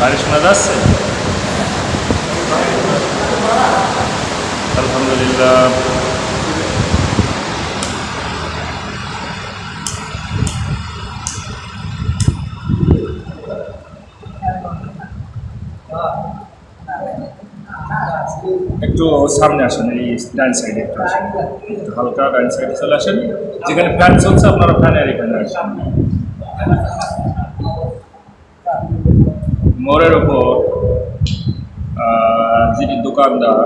বাইরে শোনা যাচ্ছে? আলহামদুলিল্লাহ। একটু সামনে আসেন, এই ডান সাইডে একটু আসেন, হালকা ডান সাইডে চলে আসেন, যেখানে ফ্যান চলছে আপনারা ফ্যানের এখানে আসেন। মোড়ের ওপর যিনি দোকানদার,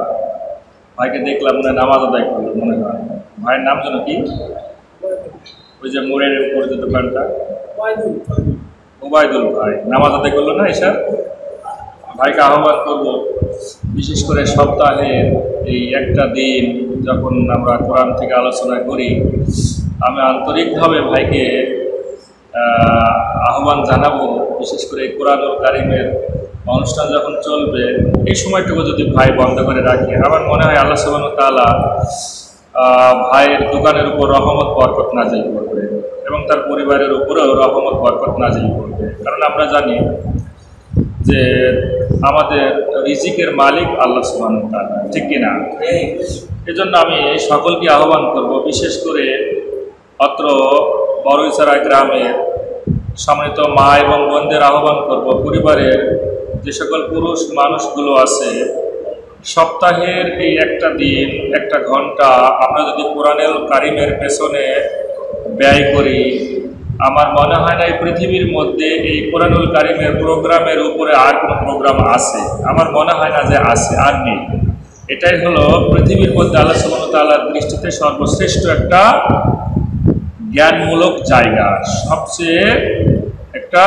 ভাইকে দেখলাম মনে নামাজ আদায় করলো মনে হয়। ভাইয়ের নাম যেন কি? ওই যে মোড়ের উপর যে দোকানটা, ওবায়দুল ভাই নামাজ আদায় করলো না এসব। ভাইকে আহ্বান করবো, বিশেষ করে সপ্তাহের এই একটা দিন যখন আমরা কোরআন থেকে আলোচনা করি, আমি আন্তরিকভাবে ভাইকে আহ্বান জানাবো, বিশেষ করে কোরআনুল কারীমের অনুষ্ঠান যখন চলবে এই সময়টুকু যদি ভাই বন্ধ করে রাখে, আমার মনে হয় আল্লাহ সুবহানাহু ওয়া তাআলা ভাইয়ের দোকানের উপর রহমত বরকত নাজিল করবে এবং তার পরিবারের উপরেও রহমত বরকত নাজিল করবে। কারণ আমরা জানি যে আমাদের রিজিকের মালিক আল্লাহ সুবহানাহু ওয়া তাআলা, ঠিক কিনা? এজন্য আমি সকলকে আহ্বান করব, বিশেষ করে অত্র বড়ইছড়া গ্রামের সম্মানিত মা এবং বোনদের আহ্বান করব, পরিবারের যে সকল পুরুষ মানুষগুলো আছে, সপ্তাহের এই একটা দিন একটা ঘন্টা আমরা যদি কোরআনুল কারীমের পেছনে ব্যয় করি, আমার মনে হয় না এই পৃথিবীর মধ্যে এই কোরআনুল কারীমের প্রোগ্রামের উপরে আর কোনো প্রোগ্রাম আছে। আমার মনে হয় না যে আছে, আর নেই। এটাই হলো পৃথিবীর মধ্যে আল্লাহ সুবহানাহু ওয়া তাআলার দৃষ্টিতে সর্বশ্রেষ্ঠ একটা জ্ঞানমূলক জায়গা, সবচেয়ে একটা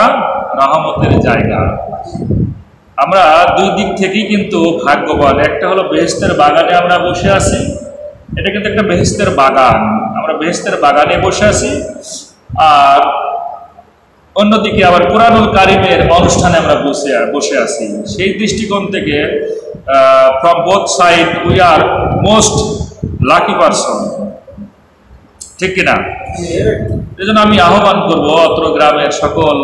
রহমতের জায়গা। আমরা দুই দিক থেকেই কিন্তু ভাগ্যবান। একটা হলো বেহেশতের বাগানে আমরা বসে আছি, এটা কিন্তু একটা বেহেশতের বাগান, আমরা বেহেশতের বাগানে বসে আছি। আর অন্যদিকে আবার কোরআনুল কারীমের অনুষ্ঠানে আমরা বসে আছি। সেই দৃষ্টিকোণ থেকে from both side we are most lucky person, ঠিক কিনা? এই জন্য আমি আহ্বান করব অত্র গ্রামের সকল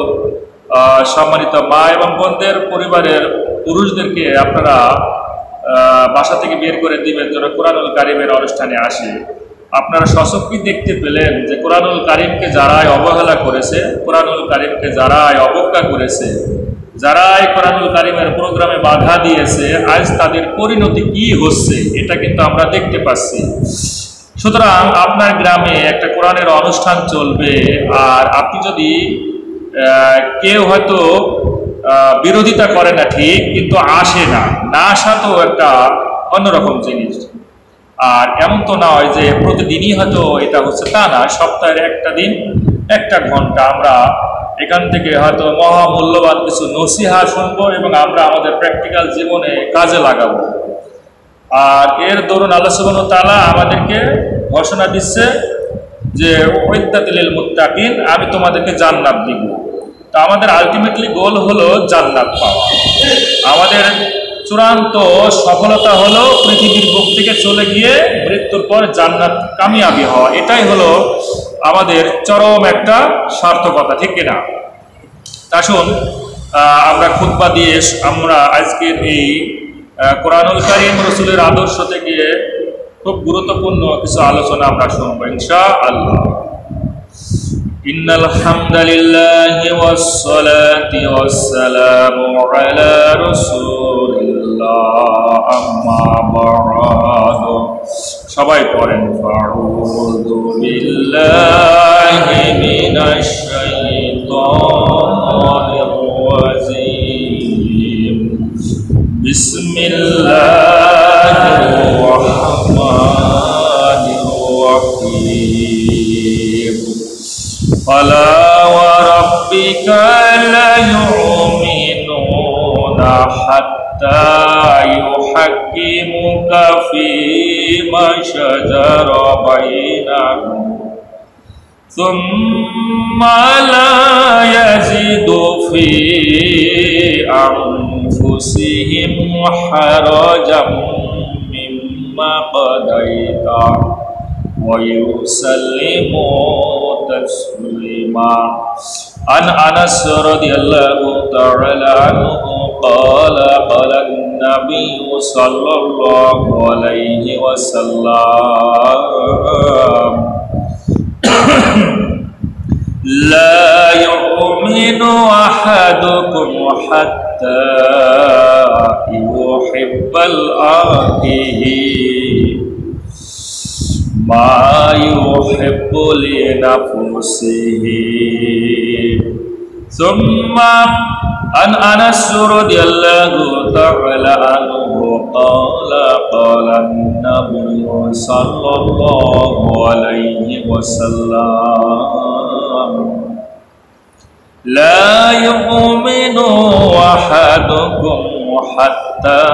সম্মানিত মা এবং বোনদের পরিবারের পুরুষদেরকে আপনারা বাসা থেকে বের করে দিবেন যেন কোরআনুল কারীমের অনুষ্ঠানে আসে। আপনারা সশক্তি দেখতে পেলেন যে কোরআনুল কারীমকে যারাই অবহেলা করেছে, কোরআনুল কারীমকে যারাই অবজ্ঞা করেছে, যারাই কোরআনুল কারীমের প্রোগ্রামে বাধা দিয়েছে, আজ তাদের পরিণতি কি হচ্ছে এটা কিন্তু আমরা দেখতে পাচ্ছি। সুতরাং আপনার গ্রামে একটা কোরআনের অনুষ্ঠান চলবে, আর আপনি যদি কেউ হয়তো বিরোধিতা করে না ঠিক, কিন্তু আসে না, না আসা তো একটা অন্যরকম জিনিস। আর এমন তো নয় যে প্রতিদিনই হয়তো এটা হচ্ছে, তা না। সপ্তাহের একটা দিন একটা ঘন্টা আমরা এখান থেকে হয়তো মহামূল্যবান কিছু নসিহা শুনবো এবং আমরা আমাদের প্র্যাকটিক্যাল জীবনে কাজে লাগাবো। আর এর দরুন আল্লাহ সুবহানাহু ওয়া তাআলা আমাদেরকে ঘোষণা দিচ্ছে যে ওয়াইদ্দাতিল লিল মুত্তাকিন, আমি তোমাদেরকে জান্নাত দিব। তো আমাদের আলটিমেটলি গোল হলো জান্নাত পাওয়া। আমাদের চূড়ান্ত সফলতা হলো পৃথিবীর বুক থেকে চলে গিয়ে মৃত্যুর পর জান্নাত কামিয়াবি হওয়া। এটাই হলো আমাদের চরম একটা সার্থকতা, ঠিক কিনা? আসুন আমরা খুতবা দিয়ে আমরা আজকের এই কোরআনুল কারীম রাসূলের আদর্শ থেকে খুব গুরুত্বপূর্ণ কিছু আলোচনা আমরা শুনবো ইনশাআল্লাহ। ইন্নাল হামদালিল্লাহি ওয়াস সালাতি ওয়াস সালামু আলা রাসূলিল্লাহ, আম্মা বা'দু। সবাই পড়েন আউযু বিল্লাহি মিনাশ শাইতানির রাজীম। বিসমিল্লাহির রাহমানির রাহিম। ফালা ওয়া রাব্বিকা লা ইউমিনুনা হাত্তা ইউহাক্কিমুকা ফীমা শাজারা বাইনাহুম সুম্মা লা ইয়াজিদু ফী আনফুসিহিম হারাজাম মিম্মা কাদাইতা ওয়া ইউসাল্লিমু তাসলিমা। আন আনাস রাদিয়াল্লাহু তাআলা আনহু قال قال النبي صلى الله عليه وسلم لا يؤمن أحدكم حتى يحب لأخيه ما يحب لنفسه. ثم عن أنس رضي الله تعالى عنه قال قال النبي صلى الله عليه وسلم لا يؤمن أحدكم حتى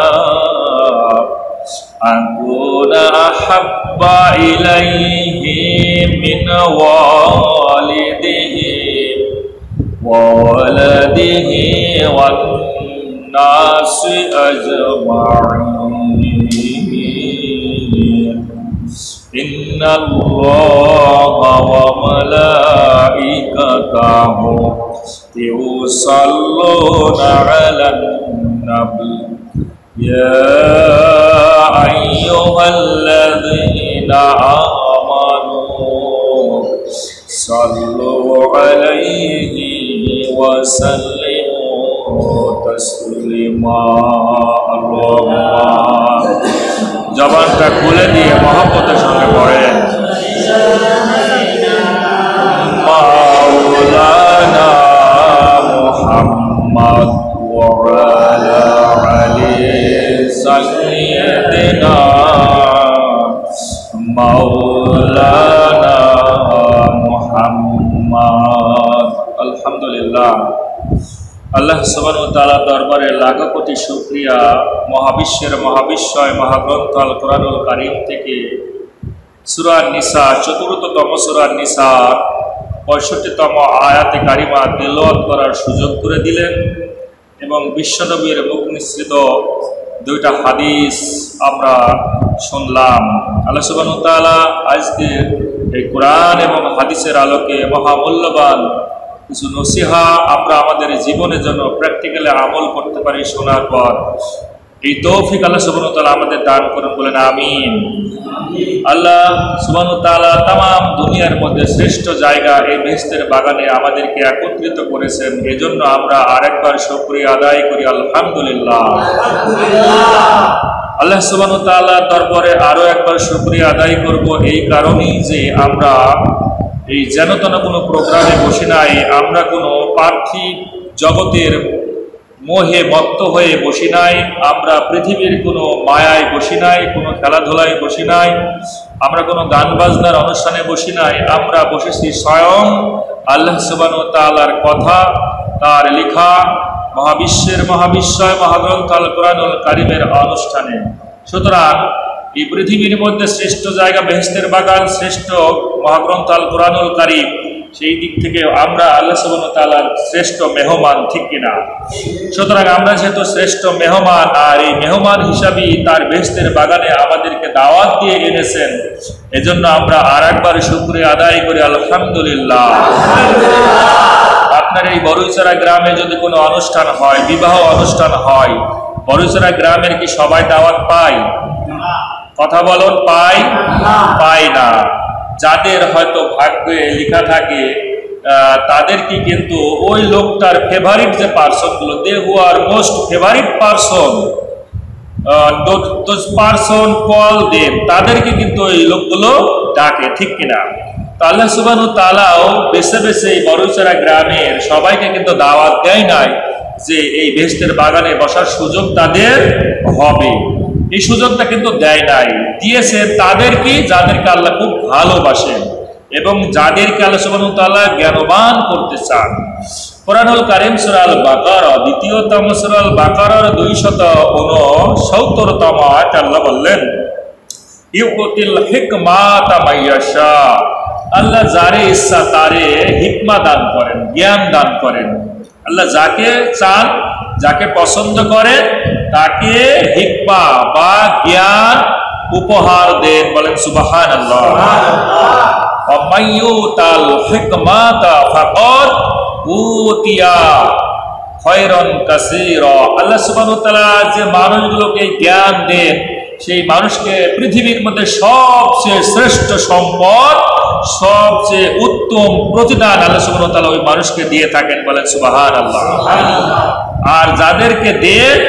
أكون أحب إليه من والده وولده والناس أجمعين إن الله وملائكته يصلون على النبي يا أيها الذين آمنوا صلوا عليه وسلموا تسليما. اللهم জবানটা খুলে দিয়ে মহব্বতের সঙ্গে পড়েন মাওলানা মুহাম্মদ ওয়া আলা আলি সাইয়্যিদিনা মাওলানা মুহাম্মদ। আলহামদুলিল্লাহ, আল্লাহ সুবহানাহু ওয়া তাআলার দরবারে লাখো কোটি শুকরিয়া। মহাবিশ্বের মহাবিশ্বয় মহাগ্রন্থ আল কোরআনুল কারীম থেকে সূরা নিসা ৪তম সূরা নিসা ৬৫তম আয়াতে কারিমা তেলাওয়াত করার সুযোগ করে দিলেন এবং বিশ্বনবীর মুখ নিঃসৃত দুইটা হাদিস আমরা শুনলাম। আল্লাহ সুবহানাহু ওয়া তাআলা আজকে এই কোরআন এবং হাদিসের আলোকে মহামূল্যবান কিছু নসিহা আমরা আমাদের জীবনের জন্য প্র্যাকটিক্যালি আমল করতে পারি শোনার পর এই তৌফিক আল্লাহ সুবহানাহু ওয়া তাআলা আমাদের দান করুন, বলেন আমিন। আল্লাহ সুবহানাহু ওয়া তাআলা তামাম দুনিয়ার মধ্যে শ্রেষ্ঠ জায়গা এই বেহেশতের বাগানে আমাদেরকে একত্রিত করেছেন, এজন্য আমরা আরেকবার শুকরিয়া আদায় করি আলহামদুলিল্লাহ। আল্লাহ সুবহানাহু ওয়া তাআলার দরবারে আরো একবার শুকরিয়া আদায় করব এই কারণেই যে আমরা এই যেন তেন কোনো প্রোগ্রামে বসে নাই, আমরা কোনো পার্থিব জগতের মোহে মত্ত হয়ে বসি নাই, আমরা পৃথিবীর কোনো মায়ায় বসি নাই, কোনো খেলাধুলায় বসি নাই, আমরা কোনো গান বাজনার অনুষ্ঠানে বসি নাই, আমরা বসেছি স্বয়ং আল্লাহ সুবহানাহু ওয়া তাআলার কথা, তার লেখা মহাবিশ্বের মহাবিশ্বয় মহাগ্রন্থ আল কোরআনুল কারীমের অনুষ্ঠানে। সুতরাং এই পৃথিবীর মধ্যে শ্রেষ্ঠ জায়গা বেহেশতের বাগান, শ্রেষ্ঠ মহাগ্রন্থ আল কোরআনুল কারীম, সেই দিক থেকে আমরা আল্লাহ সুবহানাহু ওয়া তাআলার শ্রেষ্ঠ মেহমান, ঠিক কিনা? সুতরাং আমরা যেহেতু শ্রেষ্ঠ মেহমান আর এই মেহমান হিসাবেই তার বেহেশতের বাগানে আমাদেরকে দাওয়াত দিয়ে এনেছেন, এজন্য আমরা আর একবার শুকরিয়া আদায় করি আলহামদুলিল্লাহ। আপনার এই বড়ুইছড়া গ্রামে যদি কোনো অনুষ্ঠান হয়, বিবাহ অনুষ্ঠান হয়, বড়ুইছড়া গ্রামের কি সবাই দাওয়াত পায়? কথা বলুন, পায়? পায় না। যাদের হয়তো ভাগ্যে লেখা থাকে তাদের কি কিন্তু ওই লোকটার ফেভারিট যে পার্সনগুলো, they who are most favourite person, those person call them, তাদেরকে কিন্তু এই লোকগুলো ডাকে, ঠিক কিনা? তো আল্লাহ সুবহানাহু ওয়া তাআলাও বেছে বেছে এই বড়ুইছড়া গ্রামের সবাইকে কিন্তু দাওয়াত দেয় নাই যে এই বেহেশতের বাগানে বসার সুযোগ তাদের হবে, এই সুযোগটা কিন্তু দেয় নাই। দিয়েছে তাদেরকে যাদেরকে আল্লাহ খুব ভালোবাসেন এবং যাদেরকে আল্লাহ সুবহানাহু ওয়া তাআলা জ্ঞানবান করতে চান। কোরআনুল কারীম সূরা আল বাকারা দ্বিতীয়তম সূরা আল বাকারার 269তম আয়াতে আল্লাহ বললেন, ইউতিল হিকমাতা মাইয়াশা, আল্লাহ যারে ইচ্ছা তারে হিকমা দান করেন, জ্ঞান দান করেন। আল্লাহ যাকে চান, যাকে পছন্দ করেন তাকে হিকমা বা জ্ঞান উপহার দেন, বলেন সুবহানাল্লাহ। ওয়ামাইয়ুতাল হিকমাতা ফাকাদ উতিয়া খয়রান কাসীরা। আল্লাহ সুবহানাহু ওয়া তাআলা যে মানুষগুলোকে জ্ঞান দেন, সেই মানুষকে পৃথিবীর মধ্যে সবচেয়ে শ্রেষ্ঠ সম্পদ, সবচেয়ে উত্তম প্রতিদান আল্লাহ সুবহানাহু ওয়া তাআলা ওই মানুষকে দিয়ে থাকেন। বলেন সুবহানাল্লাহ। আর যাদেরকে দেন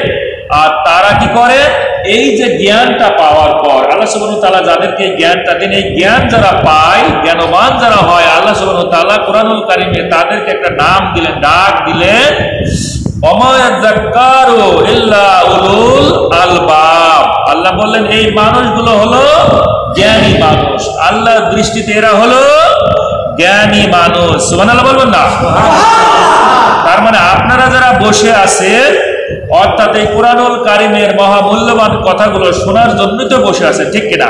আর তারা কি করে, এই যে জ্ঞানটা পাওয়ার পর আল্লাহ সুবহানাহু ওয়া তাআলা যাদেরকে জ্ঞানটা দেন, এই জ্ঞান যারা পায়, জ্ঞানবান যারা হয়, আল্লাহ সুবহানাহু ওয়া তাআলা কুরআনুল কারীমে তাদেরকে একটা নাম দিলেন, ডাক দিলেন, ওমা ইয়াযাক্কারু ইল্লা উলুল আলবাব। আল্লাহ বললেন এই মানুষগুলো হলো জ্ঞানী মানুষ, আল্লাহর দৃষ্টিতে এরা হলো জ্ঞানী মানুষ। সুবহানাল্লাহ বলবেন না? তার মানে আপনারা যারা বসে আছেন, অর্থাৎ এই কুরআনুল কারীমের মহামূল্যবান কথাগুলো শোনার জন্যই তো বসে আছেন, ঠিক কিনা?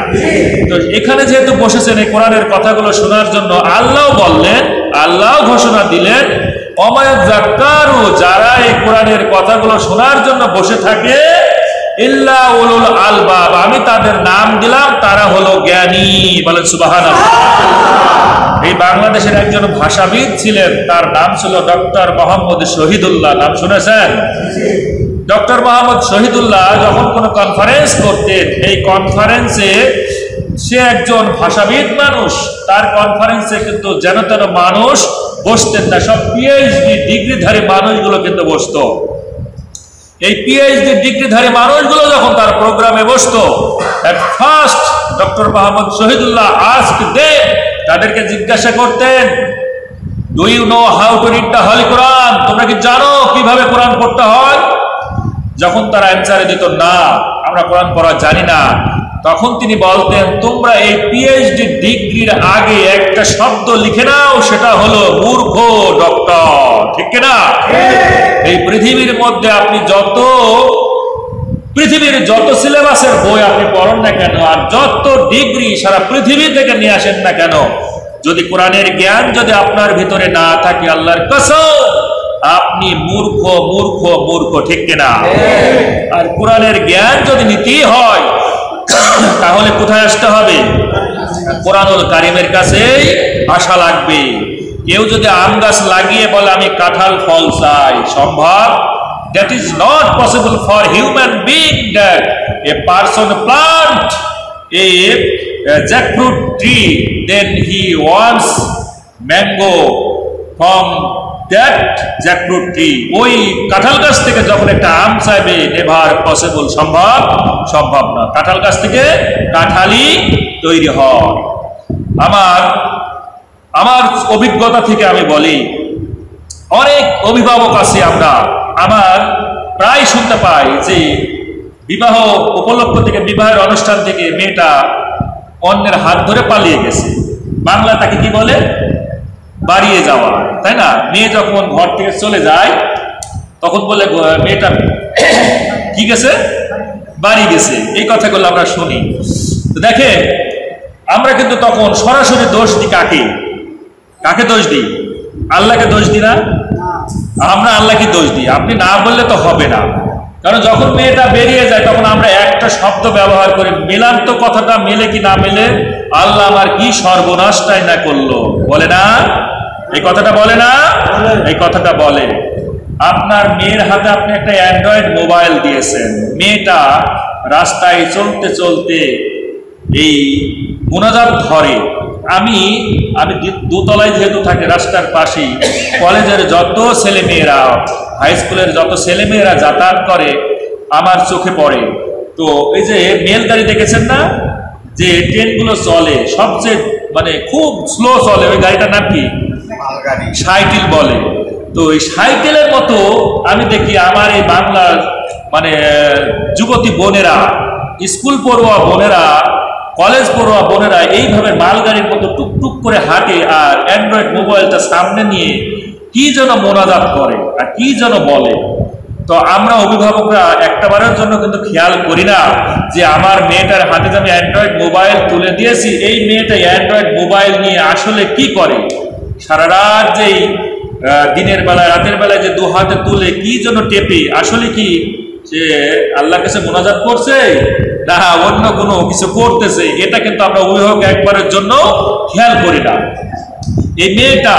তো এখানে যেহেতু বসেছেন এই কোরআনের কথাগুলো শোনার জন্য, আল্লাহ বললেন, আল্লাহ ঘোষণা দিলেন, ওমা ইয়াযাক্কারু, যারা এই কোরআনের কথাগুলো শোনার জন্য বসে থাকে, ইল্লা উলুল আলবাব, আমি তাদের নাম দিলাম, তারা হলো জ্ঞানী। বলেন সুবহানাল্লাহ। এই বাংলাদেশের একজন ভাষাবিদ ছিলেন, তার নাম ছিল ডক্টর মোহাম্মদ শহীদুল্লাহ। নাম শুনেছেন? ডক্টর মোহাম্মদ শহীদুল্লাহ যখন কোনো কনফারেন্স করতেন, এই কনফারেন্সে সে একজন ভাষাবিদ মানুষ, তার কনফারেন্সে কিন্তু যেন তেন মানুষ বসতেন না, সব পিএইচডি ডিগ্রিধারী মানুষগুলো কিন্তু বসতো। এই পিএইচডি ডিগ্রিধারী মানুষগুলো যখন তার প্রোগ্রামে বসতো, at first doctor Mohammad Shahidullah ask them, তাদেরকে জিজ্ঞাসা করতেন, do you know how to read the holy Quran? তোমরা কি জানো কিভাবে কোরআন পড়তে হয়? যখন তারা অ্যান্সারে দিত না, আমরা কোরআন পড়া জানি না, তখন তিনি বলতেন, তোমরা এই পিএইচডি ডিগ্রির আগে একটা শব্দ লিখে নাও, সেটা হলো মূর্খ ডক্টর। ঠিক কিনা? এই পৃথিবীর মধ্যে আপনি পৃথিবীর যত সিলেবাসের বই আপনি পড়েন না কেন, আর যত ডিগ্রি সারা পৃথিবী থেকে নিয়ে আসেন না কেন, যদি কোরআনের জ্ঞান যদি আপনার ভিতরে না থাকে, আল্লাহর কসম আপনি মূর্খ মূর্খ মূর্খ। ঠিক কিনা? আর কোরআনের জ্ঞান যদি নিতেই হয়, তাহলে কোথায় আসতে হবে? কুরআনুল কারীমের কাছেই আসা লাগবে। কেউ যদি আম গাছ লাগিয়ে বলে আমি কাঁঠাল ফল চাই, সম্ভব? That is not possible for human being that a person plant a jackfruit tree, then he wants mango from that jackfruit tree. ওই কাঁঠাল গাছ থেকে যখন একটা আম চাইবে, নেভার পসিবল, সম্ভব না। কাঁঠাল গাছ থেকে কাঁঠালই তৈরি হয়। আমার অভিজ্ঞতা থেকে আমি বলি, অনেক অভিভাবক আছে আমার প্রায় শুনতে পাই যে বিবাহ উপলক্ষ থেকে, বিবাহের অনুষ্ঠান থেকে মেয়েটা অন্যের হাত ধরে পালিয়ে গেছে। বাংলা তাকে কি বলে? বাড়িয়ে যাওয়া, তাই না? মেয়ে যখন ঘর থেকে চলে যায় তখন বলে মেয়েটা কি গেছে? বাড়ি গেছে। এই কথাগুলো আমরা শুনি। তো দেখেন, আমরা কিন্তু তখন সরাসরি দোষ দিই কাকে দোষ দিই? আল্লাহকে দোষ দিই না? আমরা আল্লাহকে দোষ দিই। আপনি না বললে তো হবে না, কারণ যখন মেয়েটা বেরিয়ে যায় তখন আমরা একটা শব্দ ব্যবহার করি, মেলার তো কথাটা মেলে কি না মেলে, আল্লাহ আমার কি সর্বনাশটাই না করলো, বলে না? এই কথাটা বলে না? এই কথাটা বলে। আপনার মেয়ের হাতে আপনি একটা অ্যান্ড্রয়েড মোবাইল দিয়েছেন, মেয়েটা রাস্তায় চলতে চলতে এই মোনাজাত ধরে। আমি দোতলায় যেহেতু থাকে, রাস্তার পাশেই কলেজের যত ছেলেমেয়েরা, হাই স্কুলের যত ছেলেমেয়েরা যাতায়াত করে আমার চোখে পড়ে। তো এই যে মেল গাড়ি দেখেছেন না, যে ট্রেনগুলো চলে সবচেয়ে মানে খুব স্লো চলে, ওই গাড়িটার নাম কি? সাইকেল বলে। তো এই সাইকেলের মতো আমি দেখি আমার এই বাংলার মানে যুবতী বোনেরা, স্কুল পড়ুয়া বোনেরা, কলেজ পড়ুয়া বোনেরা এইভাবে মালগাড়ির মতো টুকটুক করে হাঁটে, আর অ্যান্ড্রয়েড মোবাইলটা সামনে নিয়ে কি যেন মোনাজাত করে আর কি যেন বলে। তো আমরা অভিভাবকরা একটাবারের জন্য কিন্তু খেয়াল করি না যে আমার মেয়েটার হাতে যে আমি অ্যান্ড্রয়েড মোবাইল তুলে দিয়েছি, এই মেয়েটা অ্যান্ড্রয়েড মোবাইল নিয়ে আসলে কি করে, সারা রাত যেই দিনের বেলায় রাতের বেলায় যে দু হাতে তুলে কি জন্য টেপে, আসলে কি সে আল্লাহর কাছে মোনাজাত করছে না অন্য কোনো কিছু করতেছে? এটা কিন্তু আমরা অভিভাবক একবারের জন্য খেয়াল করি না। এই মেয়েটা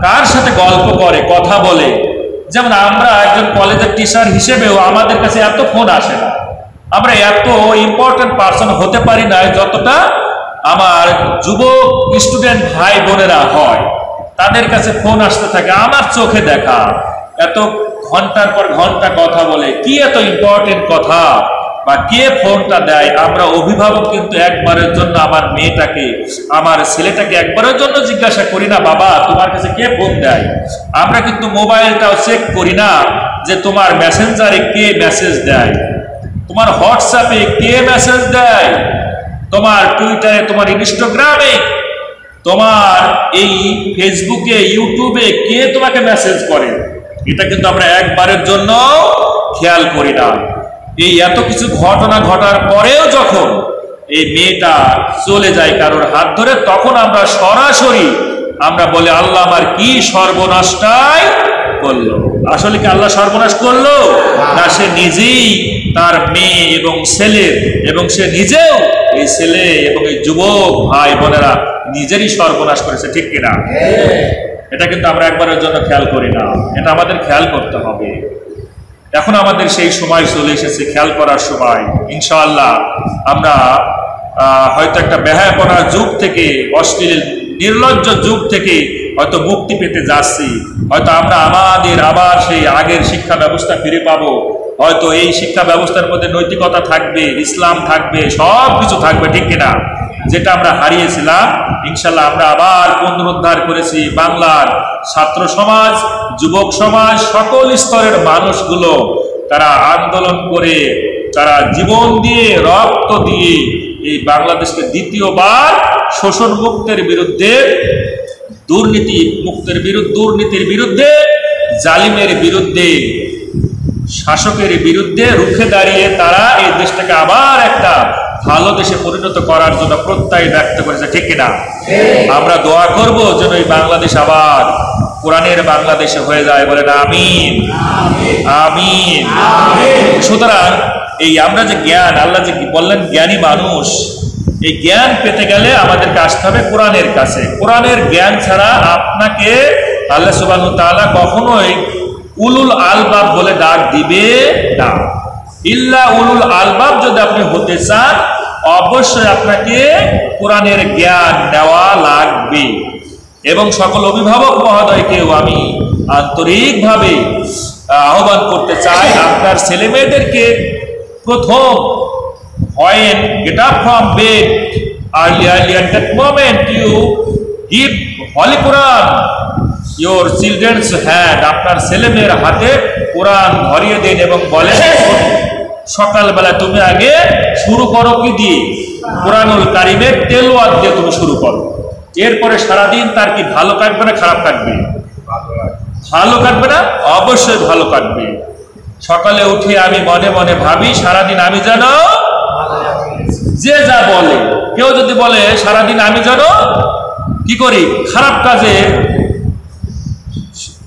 কার সাথে গল্প করে, কথা বলে, যেমন আমরা একজন কলেজের টিচার হিসেবেও আমাদের কাছে এত ফোন আসে না, আমরা এত ইম্পর্টেন্ট পার্সন হতে পারি না যতটা আমার যুবক স্টুডেন্ট ভাই বোনেরা হয়। তাদের কাছে ফোন আসতে থাকে, আমার চোখে দেখা, এত ঘন্টার পর ঘন্টা কথা বলে, কি এত ইম্পর্টেন্ট কথা বা কে ফোনটা দেয়। আমরা অভিভাবক কিন্তু একবারের জন্য আমার মেয়েটাকে, আমার ছেলেটাকে একবারের জন্য জিজ্ঞাসা করি না, বাবা তোমার কাছে কে ফোন দেয়। আমরা কিন্তু মোবাইলটাও চেক করি না যে তোমার মেসেঞ্জারে কে মেসেজ দেয়, তোমার হোয়াটসঅ্যাপে কে মেসেজ দেয়, তোমার টুইটারে, তোমার ইনস্টাগ্রামে, তোমার এই ফেসবুকে, ইউটিউবে কে তোমাকে মেসেজ করে। এটা কিন্তু আমরা একবারের জন্য খেয়াল করি না। এই এত কিছু ঘটনা ঘটার পরেও যখন এই মেয়েটা চলে যায় কারোর হাত ধরে, তখন আমরা সরাসরি আমরা বলি, আল্লাহ আমার কি সর্বনাশটাই করলো। আসলে কি আল্লাহ সর্বনাশ করলো না, সে নিজেই তার মেয়ে এবং ছেলে, এবং সে নিজেও এই ছেলে এবং এই যুবক ভাই বোনেরা নিজেরই সর্বনাশ করেছে, ঠিক কিনা? এটা কিন্তু আমরা একবারের জন্য খেয়াল করি না, এটা আমাদের খেয়াল করতে হবে। এখন আমাদের সেই সময় চলে এসেছে, খেয়াল করার সময়। ইনশাআল্লাহ আমরা হয়তো একটা বেহায়াপনার যুগ থেকে, অশ্লীল নির্লজ্জ যুগ থেকে হয়তো মুক্তি পেতে যাচ্ছি। হয়তো আমরা আমাদের আবার সেই আগের শিক্ষা ব্যবস্থা ফিরে পাবো। হয়তো এই শিক্ষা ব্যবস্থার মধ্যে নৈতিকতা থাকবে, ইসলাম থাকবে, সব কিছু থাকবে, ঠিক কিনা? যেটা আমরা হারিয়েছিলাম ইনশাল্লাহ আমরা আবার পুনরুদ্ধার করেছি। বাংলার ছাত্র সমাজ, যুবক সমাজ, সকল স্তরের মানুষগুলো তারা আন্দোলন করে, তারা জীবন দিয়ে, রক্ত দিয়ে এই বাংলাদেশকে দ্বিতীয়বার শোষণ মুক্তের বিরুদ্ধে, দুর্নীতির বিরুদ্ধে, জালিমের বিরুদ্ধে, শাসকের বিরুদ্ধে রুখে দাঁড়িয়ে তারা এই দেশটাকে আবার একটা ভালো দেশে পরিণত করার জন্য প্রত্যয় ব্যক্ত করেছে, ঠিক কিনা? আমরা দোয়া করব যেন এই বাংলাদেশ আবার কোরআনের বাংলাদেশে হয়ে যায়, বলেন আমিন, আমিন। সুতরাং এই আমরা যে জ্ঞান, আল্লাহ যে বললেন জ্ঞানী মানুষ, এই জ্ঞান পেতে গেলে আমাদেরকে আসতে হবে কোরআনের কাছে। কোরআনের জ্ঞান ছাড়া আপনাকে আল্লাহ সুবহানাহু ওয়া তাআলা কখনোই উলুল আলবাব বলে ডাক দিবে না। ইল্লা উলুল আলবাব যদি আপনি হতে চান, অবশ্যই আপনাকে কোরআনের জ্ঞান নেওয়া লাগবে। এবং সকল অভিভাবক মহোদয়কেও আমি আন্তরিকভাবে আহ্বান করতে চাই, আপনার ছেলে মেয়েদেরকে প্রথম get up from bed early at that moment you give Holy Quran your children's hand, আপনার ছেলে মেয়ের হাতে কোরআন ধরিয়ে দেন এবং বলেন সকালবেলা তুমি আগে শুরু করো কি দিয়ে? কোরআনুল কারিমের তেলাওয়াত দিয়ে তুমি শুরু করো। এরপরে সারাদিন তার কি ভালো কাটবে না খারাপ কাটবে? ভালো কাটবে না? অবশ্যই ভালো কাটবে। সকালে উঠে আমি মনে মনে ভাবি সারাদিন আমি যেন, যে যা বলে, কেউ যদি বলে সারাদিন আমি যেন কি করি, খারাপ কাজে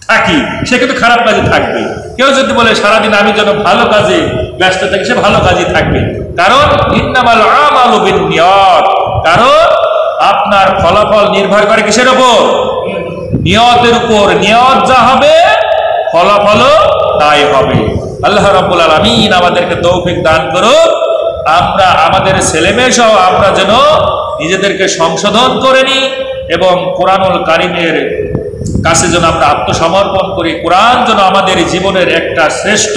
থাকি, সে কিন্তু খারাপ কাজে থাকবে। কেউ যদি বলে সারাদিন আমি যেন ভালো কাজে ব্যস্ত থাকি, সে ভালো কাজে থাকবে। কারণ ইন্নামাল আমালু বিন্নিয়াত, কারণ আপনার ফলাফল নির্ভর করে কিসের উপর? নিয়তের উপর। নিয়ত যা হবে ফলাফলও তাই হবে। আল্লাহ রাব্বুল আলামিন আমাদেরকে তৌফিক দান করুন, আমরা আমাদের ছেলেমেয়ে সহ আমরা যেন নিজেদেরকে সংশোধন করে নিই এবং কোরআনুল কারিমের কাছে যেন আমরা আত্মসমর্পণ করি। কোরআন যেন আমাদের জীবনের একটা শ্রেষ্ঠ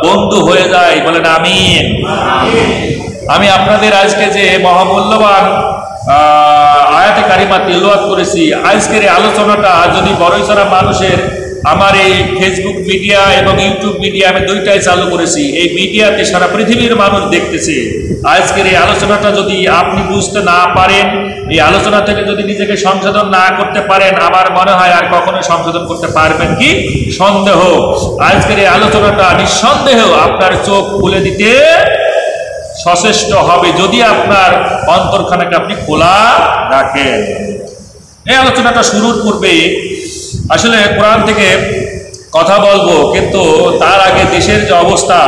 বন্ধু হয়ে যায়, বলেন আমিন। আমি আপনাদের আজকে যে মহামূল্যবান আয়াতে কারিমা তিলাওয়াত করেছি, আজকের এই আলোচনাটা যদি বড়ইছড়া মানুষের, আমার এই ফেসবুক মিডিয়া এবং ইউটিউব মিডিয়া আমি দুইটাই চালু করেছি, এই মিডিয়াতে সারা পৃথিবীর মানুষ দেখতেছে। আজকের এই আলোচনাটা যদি আপনি বুঝতে না পারেন, এই আলোচনা থেকে যদি নিজেকে সংশোধন না করতে পারেন, আমার মনে হয় আর কখনো সংশোধন করতে পারবেন কি সন্দেহ। আজকের এই আলোচনাটা নিঃসন্দেহ আপনার চোখ খুলে দিতে সচেষ্ট হবে যদি আপনার অন্তরখানাকে আপনি খোলা রাখেন। এই আলোচনাটা শুরুর পূর্বে আসলে কোরআন থেকে কথা বলবো, কিন্তু তার আগে দেশের যে অবস্থা,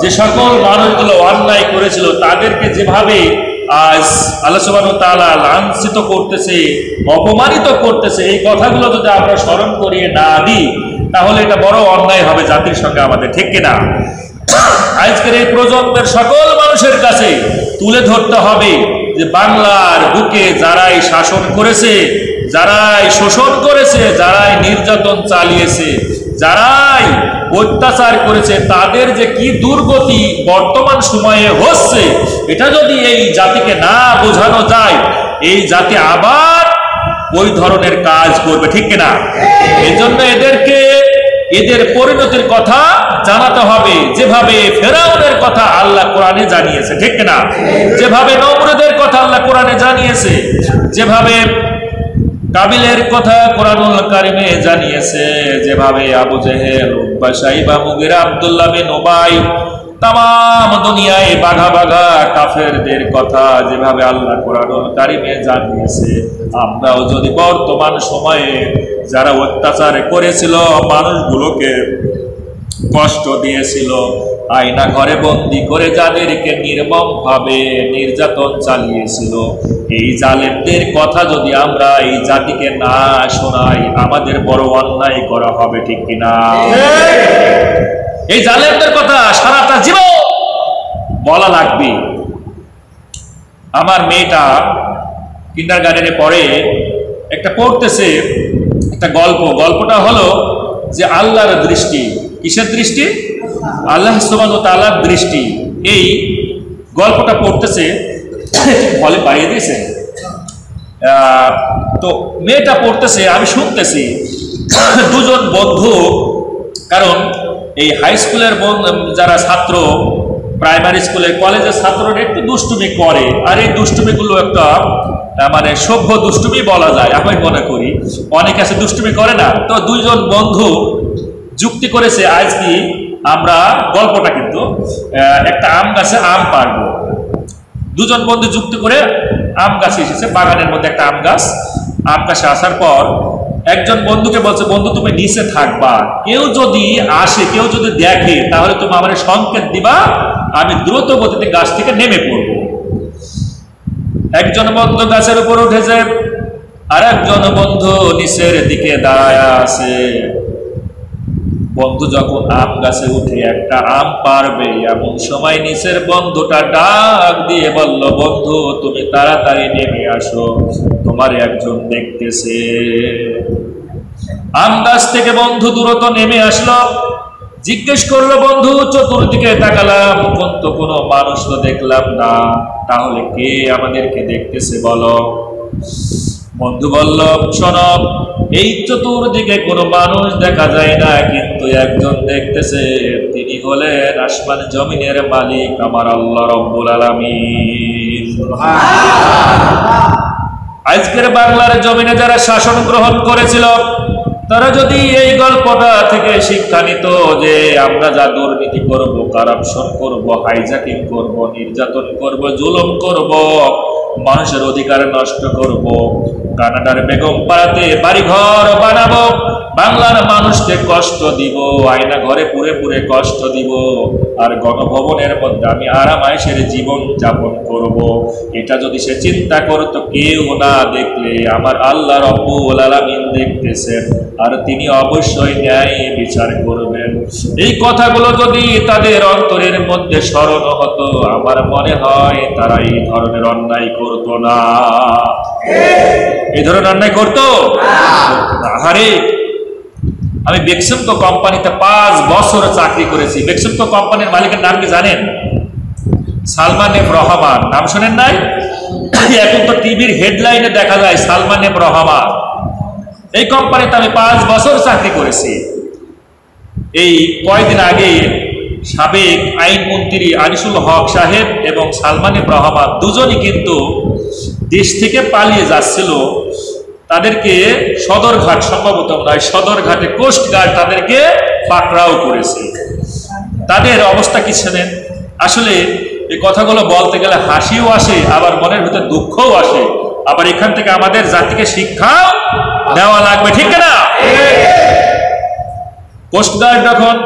যে সকল মানুষগুলো অন্যায় করেছিল তাদেরকে যেভাবে আজ আল্লাহ সুবহানাহু ওয়া তাআলা লাঞ্ছিত করতেছে, অপমানিত করতেছে, এই কথাগুলো যদি আমরা স্মরণ করিয়ে না দিই তাহলে এটা বড় অন্যায় হবে জাতির সঙ্গে আমাদের, ঠিক কিনা? আজকের এই প্রজন্মের সকল মানুষের কাছে তুলে ধরতে হবে যে বাংলার বুকে যারাই শাসন করেছে, যারাই শোষণ করেছে, যারাই নির্যাতন চালিয়েছে, যারাই অত্যাচার করেছে, তাদের যে কি দুর্গতি বর্তমান সময়ে হচ্ছে, এটা যদি এই জাতিকে না বোঝানো যায়, এই জাতি আবার ওই ধরনের কাজ করবে, ঠিক কিনা? এই জন্য এদেরকে এদের পরিণতির কথা জানাতে হবে, যেভাবে ফেরাউনের কথা আল্লাহ কোরআনে জানিয়েছে, ঠিক কিনা? যেভাবে নমরুদের কথা আল্লাহ কোরআনে জানিয়েছে, যেভাবে কাবিলের কথা কোরআনুল কারিমে জানিয়েছে, যেভাবে আবু জেহেল, উতবা, শাইবা, মুগিরা, আব্দুল্লাহ বিন উবাই, তাম দুনিয়ায় বাঘা বাঘা কাফেরদের কথা যেভাবে আল্লাহ কোরআনুল কারিমে জানিয়েছে, আমরাও যদি বর্তমান সময়ে যারা অত্যাচার করেছিল, মানুষগুলোকে কষ্ট দিয়েছিল, আয়না ঘরে বন্দি করে যাদেরকে নির্মমভাবে নির্যাতন চালিয়েছিল, এই জালেমদের কথা যদি আমরা এই জাতিকে না শোনাই, আমাদের বড় অন্যায় করা হবে, ঠিক কিনা? এই জালেমদের কথা সারাটা জীবন বলা লাগবে। আমার মেয়েটা কিন্ডারগার্টেনে পড়ে, একটা পড়তেছে একটা গল্পটা হলো যে আল্লাহর দৃষ্টি। কিসের দৃষ্টি? আল্লাহ সুবহানাহু ওয়া তাআলার দৃষ্টি। এই গল্পটা পড়তেছে, হলে বাড়িয়ে দিয়েছে, তো মেয়েটা পড়তেছে, আমি শুনতেছি। দুজন বন্ধু, কারণ এই হাই স্কুলের যারা ছাত্র, প্রাইমারি স্কুলের, কলেজের ছাত্ররা একটু দুষ্টুমি করে, আর এই দুষ্টুমিগুলো একটা মানে সভ্য দুষ্টুমি বলা যায়, আমি মনে করি। অনেকে আছে দুষ্টুমি করে না। তো দুইজন বন্ধু যুক্তি করেছে, আজ কি আমরা গল্পটা কিন্তু একটা আম গাছে আম পারবো। দুজন বন্ধু যুক্তি করে আম গাছে এসেছে, বাগানের মধ্যে একটা আম গাছে আসার পর একজন বন্ধুকে বলছে, বন্ধু তুমি নিচে থাকবা, কেউ যদি আসে, কেউ যদি দেখে, তাহলে তুমি আমার সংকেত দিবা, আমি দ্রুত গতিতে গাছ থেকে নেমে পড়বো। একজন বন্ধু গাছের উপর উঠেছে, আর একজন বন্ধু নিচের দিকে দাঁড়ায় আছে। বন্ধু যখন আম গাছে উঠে একটা আম পারবে, এমন সময় নিচের বন্ধুটা ডাক দিয়ে বলল, বন্ধু তুমি তাড়াতাড়ি নেমে আসো, তোমার একজন দেখতেছে। আম গাছ থেকে বন্ধু দ্রুত নেমে আসলো, জিজ্ঞেস করলো, বন্ধু চতুর্দিকে তাকালাম, কিন্তু কোনো মানুষ তো দেখলাম না, তাহলে কে আমাদেরকে দেখতেছে বলো? বন্ধু বলল, শোনো, এই চতুর্দিকে কোনো মানুষ দেখা যায় না, কিন্তু একজন দেখতেছে, তিনি হলেন আসমান জমিনের মালিক আমার আল্লাহ রব্বুল আলামিন। আজকের বাংলার জমিনে যারা শাসন গ্রহণ করেছিল, তারা যদি এই গল্পটা থেকে শিক্ষা নিত যে আমরা যা দুর্নীতি করব, কারাপশন করব, হাইজ্যাকিং করব, নির্যাতন করব, জুলুম করব, মানুষের অধিকার নষ্ট করব, কানাডার বেগম পাড়াতে বাড়িঘর বানাবো, বাংলার মানুষকে কষ্ট দিব, আয়না ঘরে পুরে পুরে কষ্ট দিব, আর গণভবনের মধ্যে আমি আরামায়েশের জীবন যাপন করব, এটা যদি সে চিন্তা করতো, কেউ না দেখলে আমার আল্লাহ রব্বুল আলামিন দেখতেছেন, আর তিনি অবশ্যই ন্যায় বিচার করবেন। এই কথাগুলো যদি তাদের অন্তরের মধ্যে স্মরণ হতো, আমার মনে হয় তারা এই ধরনের অন্যায় করতো না। এই ধরনের অন্যায় করতো? আরে আমি বেক্সিমকো কোম্পানিতে 5 বছর চাকরি করেছি। বেক্সিমকো কোম্পানির মালিকের নাম কি জানেন? সালমান এফ রহমান। নাম শোনেন নাই? এখন তো টিভির হেডলাইনে দেখা যায় সালমান এফ রহমান। এই কোম্পানিতে আমি 5 বছর চাকরি করেছি। এই কয়েকদিন আগে সাবেক আইনমন্ত্রী আনিসুল হক সাহেব এবং সালমান এফ রহমান দুজনই কিন্তু দেশ থেকে পালিয়ে যাচ্ছিল। তাদেরকে সদরঘাট, সম্ভবত নয়, সদরঘাটে কোস্টগার্ড তাদেরকে পাকড়াও করেছে। তাদের অবস্থা কি ছিলেন? আসলে এই কথাগুলো বলতে গেলে হাসিও আসে, আবার মনের ভিতরে দুঃখও আসে, আবার এখান থেকে আমাদের জাতিকে শিক্ষা দেওয়া লাগবে, ঠিক না? কোস্টগার্ড যখন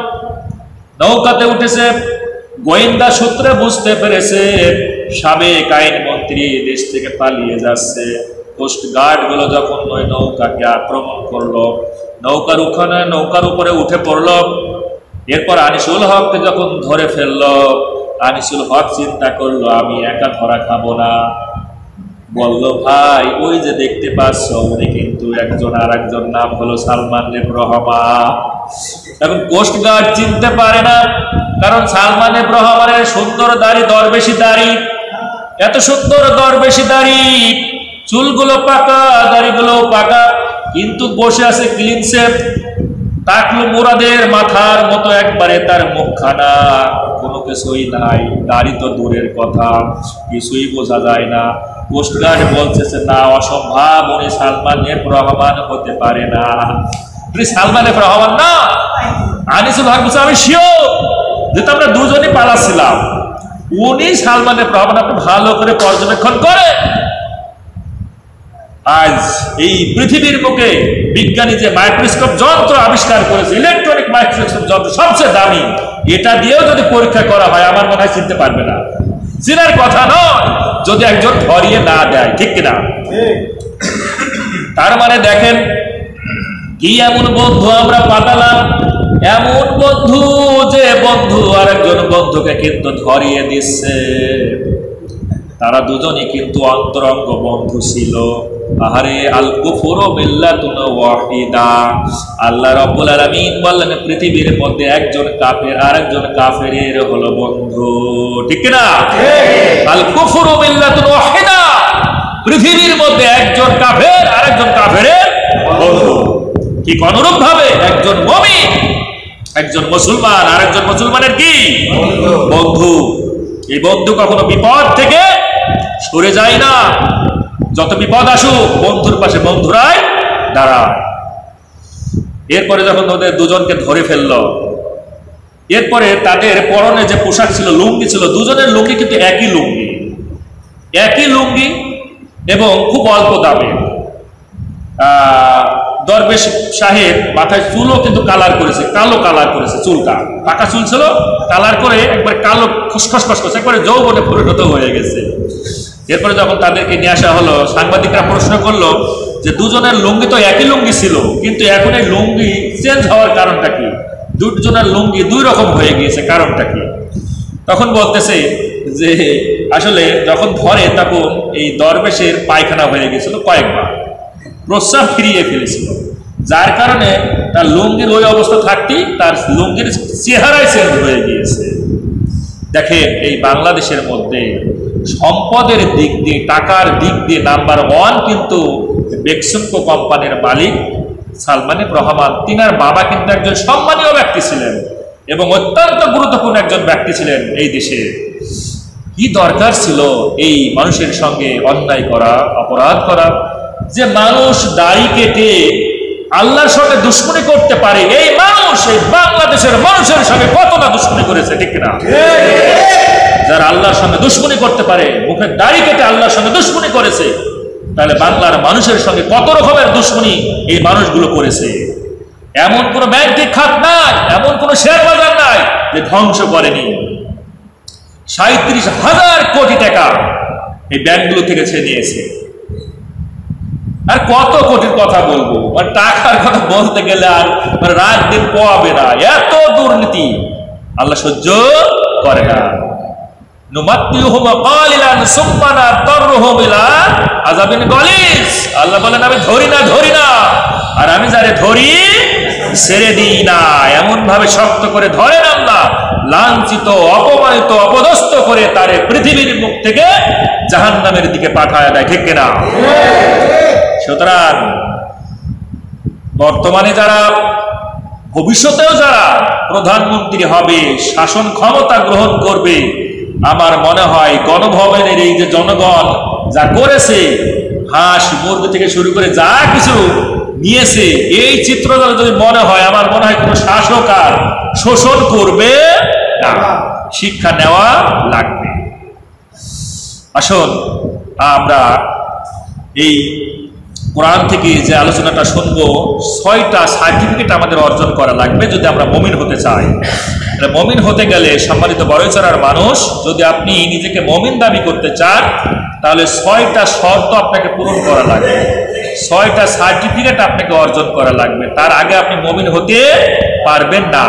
নৌকাতে উঠেছে, গোয়েন্দা সূত্রে বুঝতে পেরেছে সাবেক আইনমন্ত্রী দেশ থেকে পালিয়ে যাচ্ছে। কোস্টগার্ড গুলো যখন ওই নৌকাকে আক্রমণ করলো, নৌকার উপরে উঠে পড়ল। এরপর আনিসুল হককে যখন ধরে ফেলল, আনিসুল হক চিন্তা করলো আমি একা ধরা খাবো না। বলল ভাই ওই যে দেখতে পাচ্ছ উনি কিন্তু একজন, আর একজন নাম হলো সালমান রহমান। এখন কোস্ট গার্ড চিনতে পারে না, কারণ সালমান রহমানের সুন্দর দাড়ি, দরবেশি দাড়ি, এত সুন্দর দরবেশি দাড়ি, চুলগুলো পাকা, দাড়িগুলো পাকা, কিন্তু বসে আছে ক্লিন শেভ, টাকলু মুরাদের মাথার মতো একবারে তার মুখখানা, কোনো কিছুই নাই, দাড়ি তো দূরের কথা, কিছুই বোঝা যায় না। কোস্টগার্ড বলতেছে না, অসম্ভব, উনি সালমান রহমান হতে পারে না, উনি সালমান রহমান না। আনিসুল হক বলছে আমি শিওর, যেহেতু আমরা দুজনই পালাচ্ছিলাম, উনি সালমান রহমান, আপনি ভালো করে পর্যবেক্ষণ করে। আজ এই পৃথিবীর বুকে বিজ্ঞানী যে মাইক্রোস্কোপ যন্ত্র আবিষ্কার করেছে, ইলেকট্রনিক মাইক্রোস্কোপ যন্ত্র, সবচেয়ে দামি, এটা দিয়েও যদি পরীক্ষা করা হয় আমার মনে হয় চিনতে পারবে না। চিনার কথা নয় যদি একজন ধরিয়ে না দেয়, ঠিক কিনা? তার মানে দেখেন কি এমন বন্ধু আমরা পাতালাম, এমন বন্ধু যে বন্ধু আরেকজন বন্ধুকে কিন্তু ধরিয়ে দিচ্ছে। তারা দুজনই কিন্তু অন্তরঙ্গ বন্ধু ছিল। আহারে আল কুফরু মিল্লাতুন ওয়াহিদা, আল্লাহ রাব্বুল আলামিন বললেন পৃথিবীর মধ্যে একজন কাফের আরেকজন কাফেরের হলো বন্ধু, ঠিক না? আল কুফরু মিল্লাতুন ওয়াহিদা, পৃথিবীর মধ্যে একজন কাফের আরেকজন কাফেরের বন্ধু। ঠিক অনুরূপ ভাবে একজন মুমিন, একজন মুসলমান আরেকজন মুসলমানের কি বন্ধু। এই বন্ধু কখনো বিপদ থেকে সরে যায় না, যত বিপদ আসুক বন্ধুর পাশে বন্ধুরাই দাঁড়ায়। এরপরে যখন ওদের দুজনকে ধরে ফেললো, এরপরে তাদের পরনে যে পোশাক ছিল, লুঙ্গি ছিল, দুজনের লুঙ্গি কিন্তু একই লুঙ্গি এবং খুব অল্প দামে। দরবেশ সাহেব মাথায় চুলও কিন্তু কালার করেছে, কালো কালার করেছে, চুলটা পাকা চুল ছিল, কালার করে একবার কালো খসখস করছে, একবারে যৌবনে পরিণত হয়ে গেছে। এরপরে যখন তাদেরকে নিয়ে আসা হলো, সাংবাদিকরা প্রশ্ন করলো যে দুজনের লুঙ্গি তো একই লুঙ্গি ছিল, কিন্তু এখন এই লুঙ্গি চেঞ্জ হওয়ার কারণটা কি? দুজনের লুঙ্গি দুই রকম হয়ে গিয়েছে, কারণটা কি? তখন বলতেছে যে আসলে যখন ধরে তখন এই দরবেশের পায়খানা হয়ে গেছিল, কয়েকবার প্রস্রাব ফিরিয়ে ফেলেছিল, যার কারণে তার লুঙ্গির ওই অবস্থা থাকতেই তার লুঙ্গির চেহারাই চেঞ্জ হয়ে গিয়েছে। দেখেন এই বাংলাদেশের মধ্যে সম্পদের দিক দিয়ে, টাকার দিক দিয়ে নাম্বার 1 কিন্তু বেক্সিমকো কোম্পানির মালিক সালমান রহমান। তিনার বাবা কিন্তু একজন সম্মানীয় ব্যক্তি ছিলেন এবং অত্যন্ত গুরুত্বপূর্ণ একজন ব্যক্তি ছিলেন এই দেশে। কি দরকার ছিল এই মানুষের সঙ্গে অন্যায় করা, অপরাধ করা? যে মানুষ দাড়ি কেটে আল্লাহর সঙ্গে দুশ্মনী করতে পারে, এই মানুষ এই বাংলাদেশের মানুষের সঙ্গে কতটা দুশ্মনী করেছে, ঠিক না? যারা আল্লাহর সঙ্গে দুশ্মনী করতে পারে, মুখের দাড়ি কেটে আল্লাহর সঙ্গে দুশ্মনী করেছে, তাহলে বাংলার মানুষের সঙ্গে কত রকমের দুশ্মনী এই মানুষগুলো করেছে। এমন কোন ব্যাংকিং খাত নাই, এমন কোন শেয়ার বাজার নাই যে ধ্বংস করেনি। 37,000 কোটি টাকা এই ব্যাংকগুলো থেকে ছেড়ে নিয়েছে। আর কত কোটির কথা বলবো, আর টাকার কথা বলতে গেলে আর রাত দিন পোয়াবে না, এত দুর্নীতি আল্লাহ সহ্য করে না। আল্লাহ বলেন আমি ধরি না, আর আমি যারে ধরি ছেড়ে দিই না। এমন ভাবে শক্ত করে ধরেন আল্লাহ, লাঞ্ছিত, অপমানিত, অপদস্থ করে তারে পৃথিবীর মুখ থেকে জাহান্নামের দিকে পাঠায় দেয়, ঠিক কিনা? সুতরাং বর্তমানে যারা, ভবিষ্যতেও যারা প্রধানমন্ত্রী হবে, শাসন ক্ষমতা গ্রহণ করবে, আমার মনে হয় গণভবনের এই যে জনগণ যা করেছে, হাঁস মুরগি থেকে শুরু করে যা কিছু নিয়েছে, এই চিত্র যদি মনে হয়, আমার মনে হয় কোনো শাসক আর শোষণ করবে না, শিক্ষা নেওয়া লাগবে। আসুন আমরা এই কোরআন থেকে যে আলোচনাটা শুনবো, 6টা সার্টিফিকেট আমাদের অর্জন করা লাগবে যদি আমরা মুমিন হতে চাই। মুমিন হতে গেলে, সম্মানিত বড়চড়ার মানুষ, যদি আপনি নিজেকে মুমিন দাবি করতে চান, তাহলে 6টা শর্ত আপনাকে পূরণ করা লাগবে, 6টা সার্টিফিকেট আপনাকে অর্জন করা লাগবে, তার আগে আপনি মুমিন হতে পারবেন না।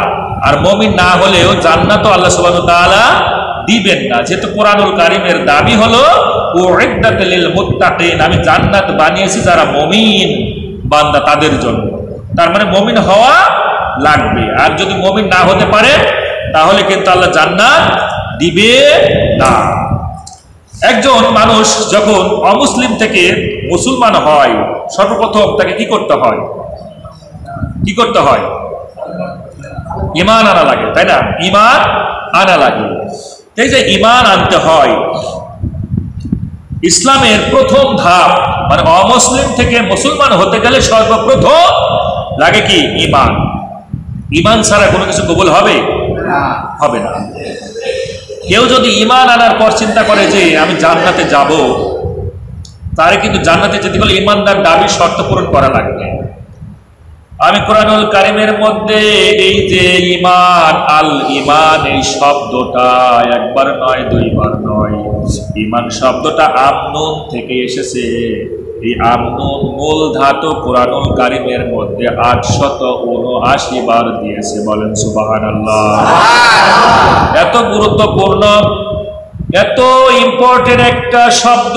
আর মুমিন না হলেও জান্নাত আল্লাহ সুবহানাহু ওয়া তাআলা দিবেন না, যেহেতু কোরআনুল কারীমের দাবি হলো উইদ্দাত লিল মুত্তাকিন, আমি জান্নাত বানিয়েছি যারা মুমিন বান্দা তাদের জন্য। তার মানে মুমিন হওয়া লাগবে, আর যদি মুমিন না হতে পারে তাহলে কিন্তু আল্লাহ জান্নাত দিবে না। একজন মানুষ যখন অমুসলিম থেকে মুসলমান হয়, সর্বপ্রথম তাকে কি করতে হয়? কি করতে হয়? ঈমান আনা লাগে, তাই না? ঈমান আনা লাগে। এই যে ঈমান আনতে হয়, ইসলামের প্রথম ধাপ, মানে অমুসলিম থেকে মুসলমান হতে গেলে সর্বপ্রথম লাগে কি? ঈমান। ঈমান ছাড়া কোনো কিছু কবুল হবে? হবে না। কেউ যদি ঈমান আনার পর চিন্তা করে যে আমি জান্নাতে যাব, তারে কিন্তু জান্নাতে যেতে গেলে ঈমানদার দাবি শর্ত পূরণ করা লাগবে। আমি কোরআনুল কারীমের মধ্যে এই যে ঈমান, আল ঈমান, এই শব্দটা একবার নয় দুইবার নয়, ঈমান শব্দটা আমনুন থেকে এসেছে। এই আমনুন মূল ধাতু কোরআনুল কারীমের মধ্যে 879 বার দিয়েছে। বলেন সুবহানাল্লাহ। এত গুরুত্বপূর্ণ, এত ইম্পর্টেন্ট একটা শব্দ,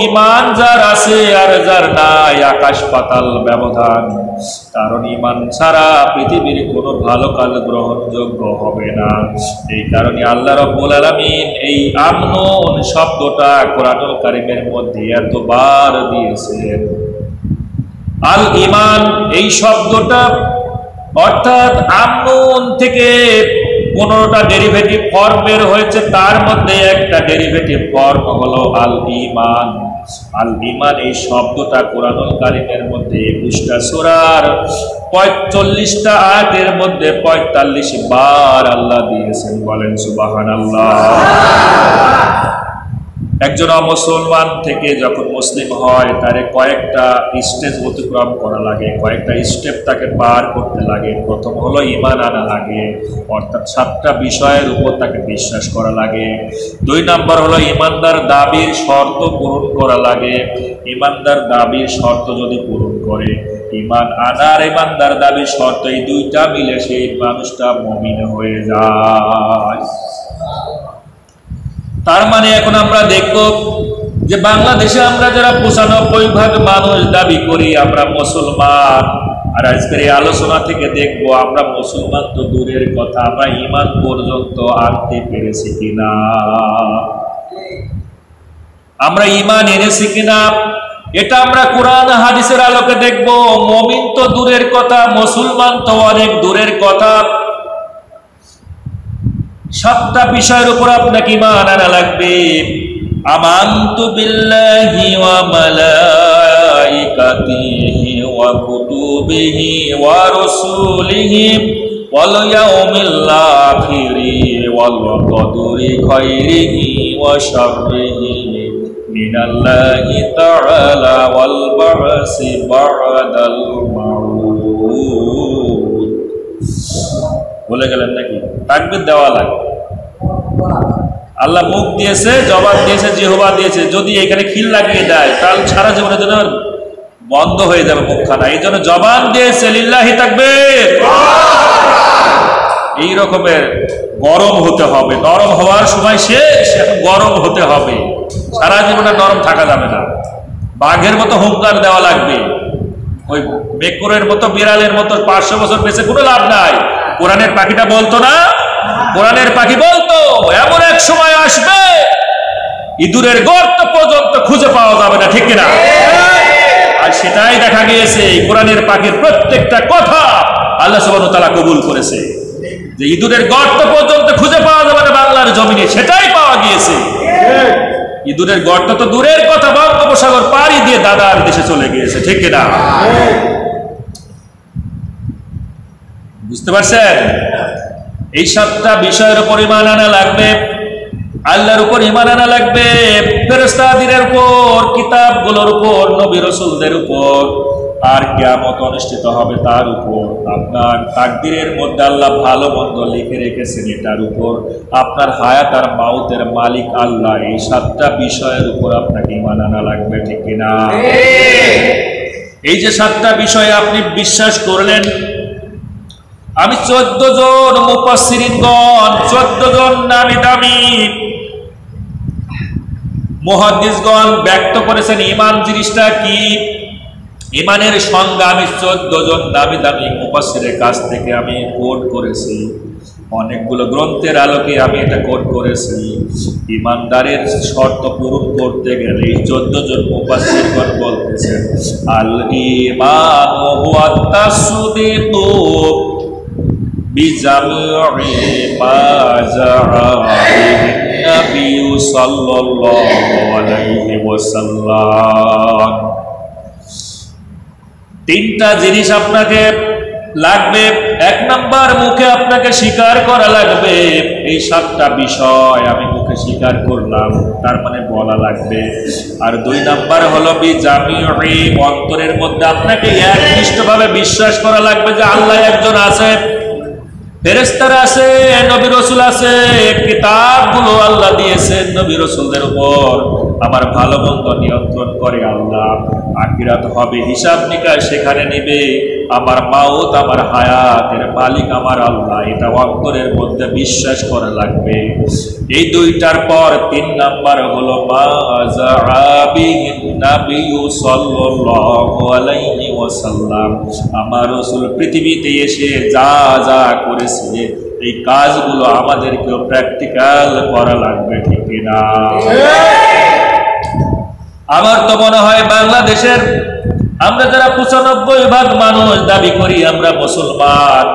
ঈমান যার আছে আর যার নাই আকাশ পাতাল ব্যবধান। কারণ ঈমান ছাড়া পৃথিবীর কোনো ভালো কাজ গ্রহণযোগ্য হবে না। এই কারণে আল্লাহ রাব্বুল আলামিন এই আমনুন শব্দটা কোরআনুল কারীমের মধ্যে এতবার দিয়েছেন। আল ঈমান এই শব্দটা অর্থাৎ আমনুন থেকে 15টা ডেরিভেটিভ ফর্ম বের হয়েছে, তার মধ্যে একটা ডেরিভেটিভ ফর্ম হলো আল ঈমান। আল ঈমান এই শব্দটা কোরআনুল কারীমের মধ্যে 21টা সূরার 45টা আয়াতের মধ্যে 45 বার আল্লাহ দিয়েছেন। বলেন সুবহানাল্লাহ। একজন মুসলমান থেকে যখন মুসলিম হয়, তারে কয়েকটা স্টেজ অতিক্রম করা লাগে, কয়েকটা স্টেপ তাকে পার করতে লাগে। প্রথম হলো ঈমান আনা লাগে, অর্থাৎ 7টা বিষয়ের উপর তাকে বিশ্বাস করা লাগে। 2 নাম্বার হলো ঈমানদার দাবির শর্ত পূরণ করা লাগে। ঈমানদার দাবির শর্ত যদি পূরণ করে, ঈমান আনার ঈমানদার দাবির শর্ত, এই 2টা মিলে সেই মানুষটা মুমিন হয়ে যায়। তার মানে এখন আমরা দেখব যে বাংলাদেশে আমরা যারা 95% মানুষ দাবি করি আমরা মুসলমান, আর আজকের এই আলোচনা থেকে দেখব আমরা মুসলমান তো দূরের কথা, আমরা ঈমান পর্যন্ত আনতে পেরেছি কিনা, আমরা ঈমান এনেছি কিনা, এটা আমরা কোরআন হাদিসের আলোকে দেখব। মুমিন তো দূরের কথা, মুসলমান তো অনেক দূরের কথা। 7টা বিষয়ের উপর আপনাকে ঈমান আনা লাগবে। আমানতু বিল্লাহি ওয়া মালাইকাতিহি ওয়া কুতুবিহি ওয়া রাসূলিহি ওয়াল ইয়াউমিল আখিরি ওয়াল কদরি খাইরিহি ওয়া শাররিহি মিনাল্লাহি তাআলা ওয়াল বা'সি বা'দাল মাউত। বলে গেলেন নাকি? তাকবীর দেওয়া লাগে। আল্লাহ মুখ দিয়েছে, জবাব দিয়েছে, জিহ্বা দিয়েছে, যদি এখানে খিল লাগিয়ে দেয় তাহলে সারা জীবনের জন্য বন্ধ হয়ে যাবে মুখখানা। এই জন্য জবান দিয়েছে, লিল্লাহি তাকবীর। এই রকমের গরম হতে হবে, নরম হওয়ার সময় শেষ, এখন গরম হতে হবে। সারা জীবনে নরম থাকা যাবে না। বাঘের মতো হুঙ্কার দেওয়া লাগবে, ওই মেকুরের মতো বিড়ালের মতো 500 বছর বেঁচে কোনো লাভ নাই। কোরআনের পাখিটা বলতো না, কোরআনের পাখি বলতো এমন এক সময় আসবে ইঁদুরের গর্ত পর্যন্ত খুঁজে পাওয়া যাবে না, ঠিক কিনা? আর সেটাই দেখা গিয়েছে। কোরআনের পাখির প্রত্যেকটা কথা আল্লাহ সুবহানাহু ওয়া তাআলা কবুল করেছে, যে ইঁদুরের গর্ত পর্যন্ত খুঁজে পাওয়া যাবে না বাংলার জমিনে, সেটাই পাওয়া গিয়েছে। ইঁদুরের গর্ত তো দূরের কথা, বঙ্গোপসাগর পাড়ি দিয়ে দাদার দেশে চলে গিয়েছে, ঠিক কিনা? বুঝতে পারছেন? এই 7টা বিষয়ের উপর ঈমান আনা লাগবে। আল্লাহর উপর ঈমান আনা লাগবে, ফেরেশতাদের উপর, কিতাবগুলোর উপর, নবী রাসূলদের উপর। আর কিয়ামত অনুষ্ঠিত হবে তার উপর, আপনার তাকদীরের মধ্যে আল্লাহ ভালো মন্দ লিখে রেখেছেন এটার উপর, আপনার হায়াত আর মাউতের মালিক আল্লাহ, এই 7টা বিষয়ের উপর আপনাকে ঈমান আনা লাগবে, ঠিক কিনা? এই যে 7টা বিষয়ে আপনি বিশ্বাস করলেন, আমি 14 জন মুফাসসিরিনগণ, 14 জন নামি দামি মুহাদ্দিসগণ ব্যক্ত করেছেন ঈমান জিনিসটা কি, ঈমানের সংজ্ঞা আমি 14 জন নামি দামি মুফাসসিরের কাছ থেকে আমি কোট করেছি, অনেকগুলো গ্রন্থের আলোকে আমি এটা কোট করেছি। ঈমানদারের শর্ত পূরণ করতে গেলে 14 জন মুফাসসিরগণ বলতেছেন, আল ঈমানু হুয়া তাসদীকু বিজামি'i মা জাআ বিহি নবী সাল্লাল্লাহু আলাইহি ওয়াসাল্লাম। 3টা জিনিস আপনাকে লাগবে। 1 নাম্বার, মুখে আপনাকে স্বীকার করা লাগবে, এই 7টা বিষয় আমি মুখে স্বীকার করলাম, তার মানে বলা লাগবে। আর 2 নাম্বার হলো বিজামি'i, অন্তরের মধ্যে আপনাকে একনিষ্ঠভাবে বিশ্বাস করা লাগবে যে আল্লাহ একজন আছে, ফেরেশতারা আছে, নবী রাসূল আছে, কিতাবগুলো আল্লাহ দিয়েছেন নবী রাসূলদের উপর, আমার ভালো মন্দ নিয়ন্ত্রণ করে আল্লাহ, আখিরাত হবে, হিসাব নিকাশ সেখানে নেবে, আমার মাউত আমার হায়াতের মালিক আমার আল্লাহ, এটা অন্তরের মধ্যে বিশ্বাস করা লাগবে। এই 2টার পর 3 নাম্বার হলো মা জাআ বিহি নবী সাল্লাল্লাহু আলাইহি ওয়াসাল্লাম, আমার রাসূল পৃথিবীতে এসে যা যা করেছে এই কাজগুলো আমাদেরকেও প্র্যাকটিক্যাল করা লাগবে, ঠিক না? আমার তো মনে হয় বাংলাদেশের আমরা যারা 95% মানুষ দাবি করি আমরা মুসলমান,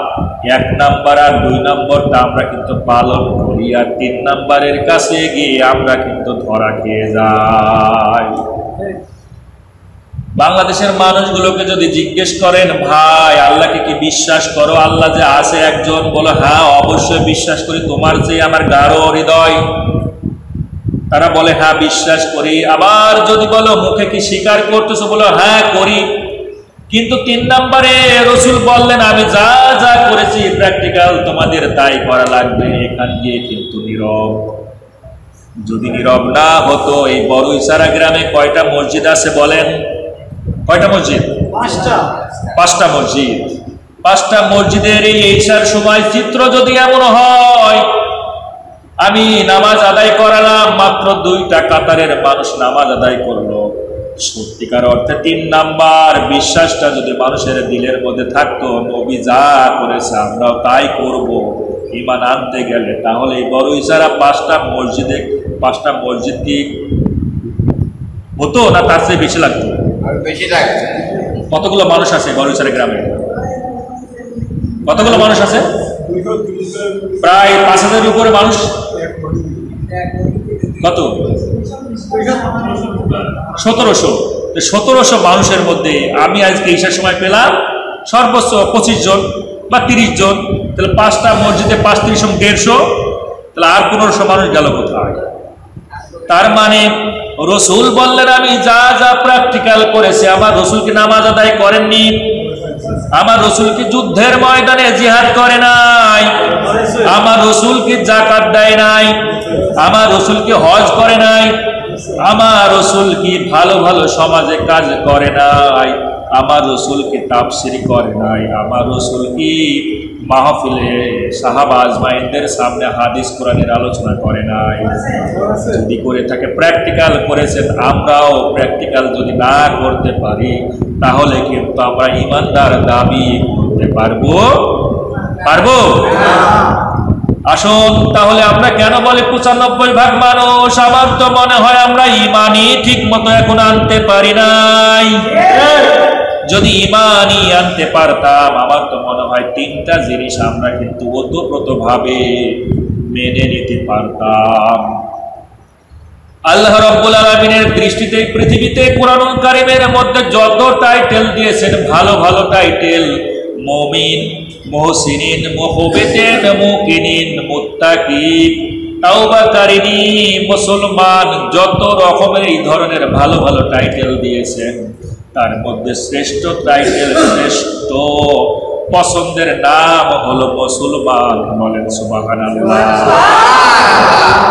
1 নাম্বার আর 2 নাম্বারটা আমরা কিন্তু পালন করি, আর 3 নাম্বারের কাছে গিয়ে আমরা কিন্তু ধরা খেয়ে যাই। বাংলাদেশের মানুষগুলোকে যদি জিজ্ঞেস করেন, ভাই আল্লাহকে কি বিশ্বাস করো, আল্লাহ যে আছে একজন, বলো হ্যাঁ অবশ্যই বিশ্বাস করি, তোমার চেয়ে আমার গাঢ় হৃদয়, তারা বলে হ্যাঁ বিশ্বাস করি। আবার যদি বলো মুখে কি স্বীকার করতেছো, বলো হ্যাঁ করি, কিন্তু 3 নম্বরে রাসূল বললেন আমি যা যা করেছি প্র্যাকটিক্যাল তোমাদের তাই করা লাগবে, এখান গিয়ে কিন্তু নীরব। যদি নীরব না হতো, এই বড় ইসারা গ্রামে কয়টা মসজিদ আছে বলেন? কয়টা মসজিদ? 5টা মসজিদ। 5টা মসজিদের এই ইশার সময় চিত্র যদি এমন হয়, আমি নামাজ আদায় করালাম, মাত্র 2টা কাতারের মানুষ নামাজ আদায় করলো, সত্যিকার অর্থে 3 নাম্বার বিশ্বাসটা যদি মানুষের দিলের মধ্যে থাকতো, নবী যা করেছে আমরাও তাই করব, ঈমান আনতে গেলে, তাহলে এই বড় ইশারা 5টা মসজিদ কি হতো না তার চেয়ে বেশি লাগতো? কতগুলো মানুষ আছে বড় ইশারা গ্রামে? কতগুলো মানুষ আছে? প্রায় 5000-এর উপরে মানুষ। কত? 1700 মানুষের মধ্যে আমি আজকে ঈশার সময় পেলাম সর্বোচ্চ 25 জন বা 30 জন, তাহলে 5টা মসজিদে 5-30 150, তাহলে আর 1500 মানুষ গেল কোথায়? তার মানে রাসূল বললেন আমি যা যা প্র্যাকটিক্যাল করেছি, আমার রাসূল কি নামাজ আদায় করেননি? আমার রাসূল কি যুদ্ধের ময়দানে জিহাদ করে নাই? আমার রাসূল কি যাকাত দেয় নাই? আমার রাসূল কি হজ করে নাই? আমার রাসূল কি ভালো ভালো সমাজে কাজ করে নাই? আমার রাসূল কি তাফসীর করে নাই? আমার রাসূল কি মাহফিলে সাহাবা আজমাইনদের সামনে হাদিস কোরআনের আলোচনা করে নাই? যদি করে থাকে প্র্যাকটিক্যাল করেছেন, আমরাও প্র্যাকটিক্যাল যদি না করতে পারি তাহলে কিন্তু আমরা ঈমানদার দাবি করতে পারবো? আসুন তাহলে আমরা কেন বলি 95% মানুষ? আমার তো মনে হয় আমরা ঈমানই ঠিক মতো এখন আনতে পারি নাই। যদি ঈমানই আনতে পারতাম, আমার তো মনে হয় 3টা জিনিস আমরা কিন্তু ওতপ্রোতভাবে মেনে নিতে পারতাম। আল্লাহ রাব্বুল আলামিনের দৃষ্টিতে পৃথিবীতে কুরআনুল কারীমের মধ্যে যত টাইটেল দিয়েছেন, ভালো ভালো টাইটেল, মুমিন, মুহসিনিন, মুহবিতিন, মুকিনিন, মুত্তাকি, তাওবাকারিনী, মুসলমান, যত রকমের এই ধরনের ভালো ভালো টাইটেল দিয়েছেন, তার মধ্যে শ্রেষ্ঠ টাইটেল, শ্রেষ্ঠ পছন্দের নাম হলো মুসলমান। বলেন সুবহানাল্লাহ।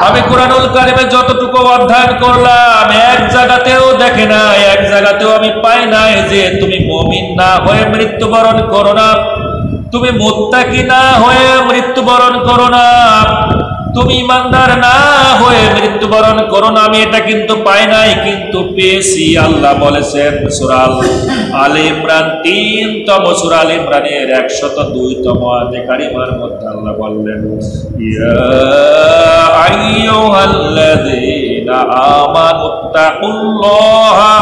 আমি কোরআনুল কারিমে যতটুকু অধ্যয়ন করলাম, এক জায়গাতেও দেখে নাই, এক জায়গাতেও আমি পাই নাই যে তুমি মুমিন না হয়ে মৃত্যুবরণ করো না, তুমি মুত্তাকি না হয়ে মৃত্যুবরণ করো না, তুমি ইমানদার না হয়ে মৃত্যুবরণ করো না। আমি এটা কিন্তু পাই নাই, কিন্তু পেয়েছি। আল্লাহ বলেছেন সূরা আলে ইমরান ৩তম সূরা আলে ইমরানের ১০২তম আয়াতে কারিমার মধ্যে আল্লাহ বললেন, ইয়া আইয়ুহাল্লাযীনা আমানুত্তাকুল্লাহা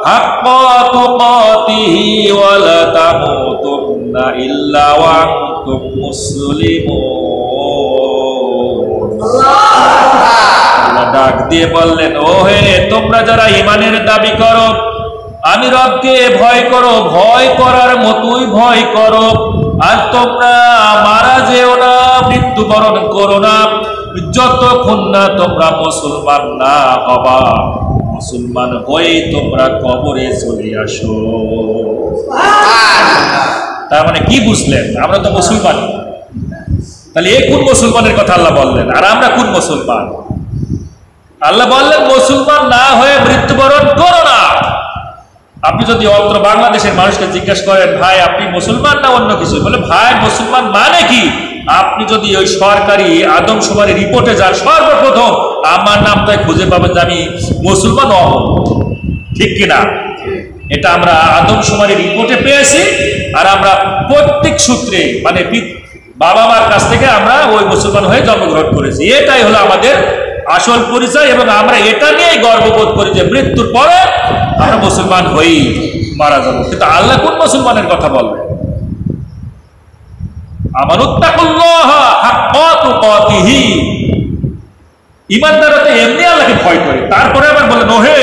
হাক্কা তুকাতিহি ওয়া লা তামুতুন্না ইল্লা ওয়া আনতুম মুসলিমুন। আল্লাহ ডাক দিয়ে বললেন, ও হে তোমরা যারা ইমানের দাবি করো, আমি রবকে ভয় করো, ভয় করার মতোই ভয় করো, আর তোমরা মারা যেও না, মৃত্যুবরণ করো না যতক্ষণ না তোমরা মুসলমান না হবা। মুসলমান হয়ে তোমরা কবরে চলে আসো। তার মানে কি বুঝলেন? আমরা তো মুসলমান, তাহলে এই কোন মুসলমানের কথা আল্লাহ বললেন? আর আমরা কোন মুসলমান? আল্লাহ বললেন মুসলমান না হয়ে মৃত্যুবরণ করো না। আপনি যদি অত্র বাংলাদেশের মানুষকে জিজ্ঞাসা করেন, ভাই আপনি মুসলমান না অন্য কিছু, বলে ভাই মুসলমান মানে কি? আপনি যদি ওই সরকারি আদমশুমারি রিপোর্টে যান, সর্বপ্রথম আমার নামটাই খুঁজে পাবেন যে আমি মুসলমান হব, ঠিক কিনা? এটা আমরা আদমশুমারি রিপোর্টে পেয়েছি, আর আমরা প্রত্যেক সূত্রে মানে বাবা মার কাছ থেকে আমরা ওই মুসলমান হয়ে জন্মগ্রহণ করেছি। এটাই হলো আমাদের আসল পরিচয়, এবং আমরা এটা নিয়েই গর্ববোধ করি যে মৃত্যুর পরে আমরা মুসলমান হই, মারা যাব। কিন্তু আল্লাহ কোন মুসলমানের কথা বলবেন? আমানুত্তাকুল্লাহা হাক্কা তুকাতিহি, ঈমানদাররা তো এমনি আল্লাহকে ভয় করে, তারপরে আবার বলেন, ওহে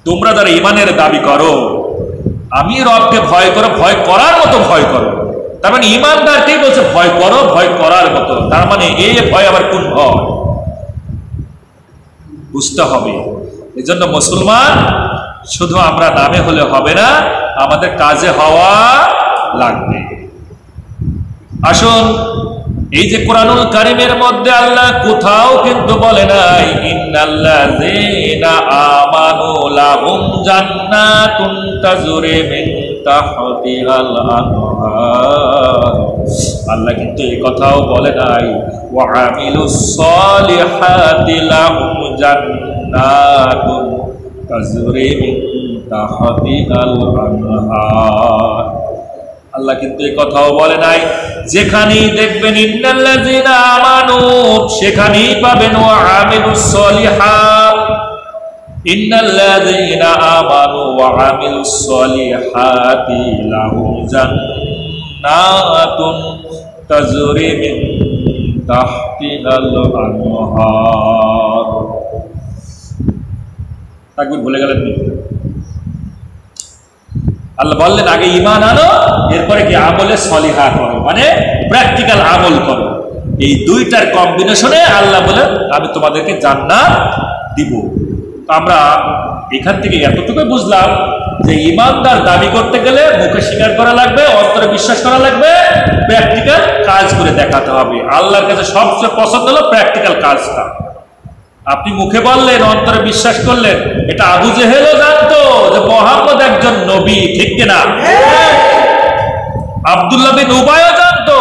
তোমরা যারা ঈমানের দাবি করো, আমি রবকে ভয় করো, ভয় করার মতো ভয় করো। তার মানে ঈমানদারকেই বলছে ভয় করো, ভয় করার মতো। তার মানে এই ভয় আবার কোন ভয়? বুঝতে হবে। এই জন্য মুসলমান শুধু আমরা নামে হলে হবে না, আমাদের কাজে হওয়া লাগবে। আসুন, এই যে কোরআনুল কারিমের মধ্যে আল্লাহ কোথাও কিন্তু বলে নাই ইন্নাল্লাযীনা আমানু লাহুম জান্নাতুন তাজরি মিন তাহতিহাল আনহার। আল্লাহ কিন্তু এই কথাও বলে নাই ওয়া আমিলুস সলিহাতি লাহুম জান্নাতুন তাজরি মিন তাহতিহাল আনহার। আল্লাহ কিন্তু এই কথাও বলে নাই যেখানেই দেখবেন ইন্নাল্লাযীনা আমানু, সেখানেই পাবেন ওয়া আমিলুস সলিহাত। ইন্নাল্লাযীনা আমানু ওয়া আমিলুস সলিহাতি লাহুম জান্নাতুন তাজরি মিন তাহতিহাল আনহার। তাকবীর ভুলে গেলেন? আল্লাহ বললেন আগে ঈমান আনো, এরপরে কি আমলে সলিহা করো, মানে প্র্যাকটিক্যাল আমল করো। এই দুইটার কম্বিনেশনে আল্লাহ বলেন আমি তোমাদেরকে জান্নাত দিব। তো আমরা এখান থেকে এতটুকু বুঝলাম যে ঈমানদার দাবি করতে গেলে মুখে স্বীকার করা লাগবে, অন্তরে বিশ্বাস করা লাগবে, প্র্যাকটিক্যাল কাজ করে দেখাতে হবে। আল্লাহর কাছে সবচেয়ে পছন্দ হলো প্র্যাকটিক্যাল কাজটা। আপনি মুখে বললেন, অন্তরে বিশ্বাস করলেন। এটা আবু জেহেলও জানতো যে মুহাম্মদ একজন নবী, ঠিক কিনা? আব্দুল্লাহ বিন উবাইও জানতো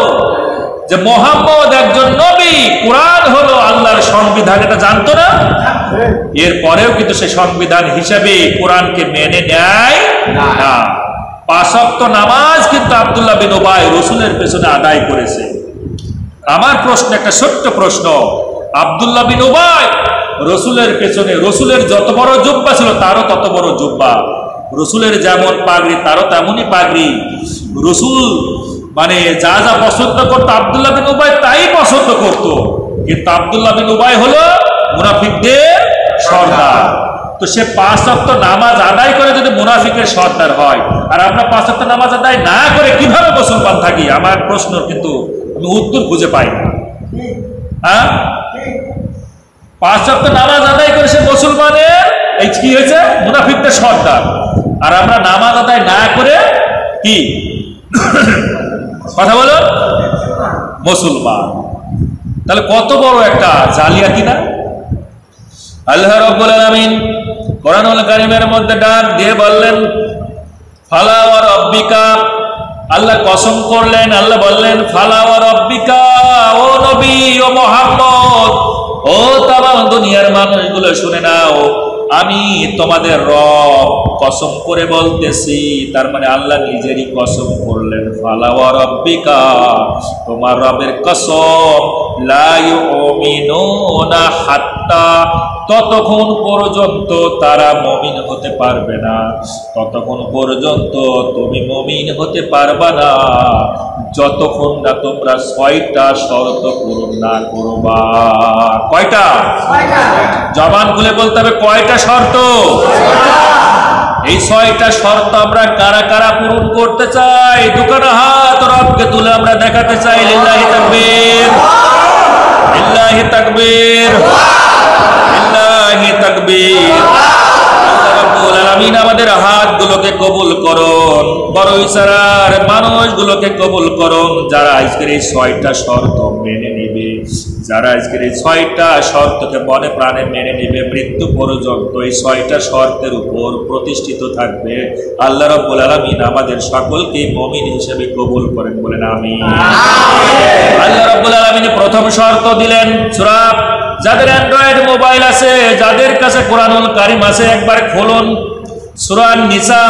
যে মুহাম্মদ একজন নবী, কোরআন হলো আল্লাহর সংবিধান, এটা জানতো না? এরপরেও কিন্তু সে সংবিধান হিসেবে কোরআনকে মেনে নেয় না। ৫ ওয়াক্ত নামাজ কিন্তু আব্দুল্লাহ বিন উবাই রাসূলের পেছনে আদায় করেছে। আমার প্রশ্ন, একটা ছোট্ট প্রশ্ন, আব্দুল্লাহ বিন উবাই রসুলের পেছনে, রসুলের যত বড় জুব্বা ছিল তারও তত বড় জুব্বা, রসুলের যেমন পাগড়ি তারও তেমনই পাগড়ি, রসুল মানে যা যা পছন্দ করতো আব্দুল্লাহ বিন উবাই তাই পছন্দ করতো। কিন্তু আব্দুল্লাহ বিন উবাই হলো মুনাফিকদের সর্দার। তো সে ৫ ওয়াক্ত নামাজ আদায় করে যদি মুনাফিকের সর্দার হয়, আর আমরা ৫ ওয়াক্ত নামাজ আদায় না করে কিভাবে মুসলমান থাকি? আমার প্রশ্ন কিন্তু আমি উত্তর খুঁজে পাই না। হ্যাঁ, ৫ ওয়াক্ত নামাজ আদায় করে সে মুসলমানের এই কি হয়েছে, মুনাফিকদের সর্দার। আর আমরা নামাজ আদায় না করে কি কথা বলো, মুসলমান। তাহলে কত বড় একটা জালিয়াতি না? আল্লাহ রাব্বুল আলামিন কোরআনুল কারীমের মধ্যে ডাক দিয়ে বললেন, ফালা ওয়া রাব্বিকা, আল্লাহ কসম করলেন, আল্লাহ বললেন ফালা ওয়া রাব্বিকা, ও নবী, ও মুহাম্মদ, ও তামাম দুনিয়ার মানুষগুলো শুনে নাও, আমি তোমাদের রব কসম করে বলতেছি। তার মানে আল্লাহ নিজেরই কসম করলেন, ফালা ওয়া রাব্বিকা, তোমার রবের কসম, লা ইউমিনুনা হাত্তা, ততক্ষণ পর্যন্ত তারা মুমিন হতে পারবে না, ততক্ষণ পর্যন্ত তুমি মুমিন হতে পারবা না, যতক্ষণ না তোমরা 6টা শর্ত পূরণ না করবা। কয়টা? জবান খুলে বলতে হবে, কয়টা শর্ত? এই 6টা শর্ত আমরা কারা কারা পূরণ করতে চাই? দুখানা হাত রবকে তুলে আমরা দেখাতে চাই। লিল্লাহি তাকবীর, লিল্লাহি তাকবীর, লিল্লাহি তাকবীর। আল্লাহ রাব্বুল আলামিন আমাদের হাতগুলোকে কবুল করুন, বড় ইশারার মানুষগুলোকে কবুল করুন, যারা আজকের এই 6টা শর্ত মেনে নেবে, যারা আজকের এই 6টা শর্তকে মনে প্রাণে মেনে নেবে, মৃত্যু পর্যন্ত এই 6টা শর্তের উপর প্রতিষ্ঠিত থাকবে। আল্লাহ রাব্বুল আলামিন আমাদের সকলকে মুমিন হিসেবে কবুল করেন, বলেন আমিন। আল্লাহ রাব্বুল আলামিন প্রথম শর্ত দিলেন, সূরা, যাদের অ্যান্ড্রয়েড মোবাইল আছে, যাদের কাছে কোরআনুল কারীম আছে, একবার খুলুন সূরা নিসা,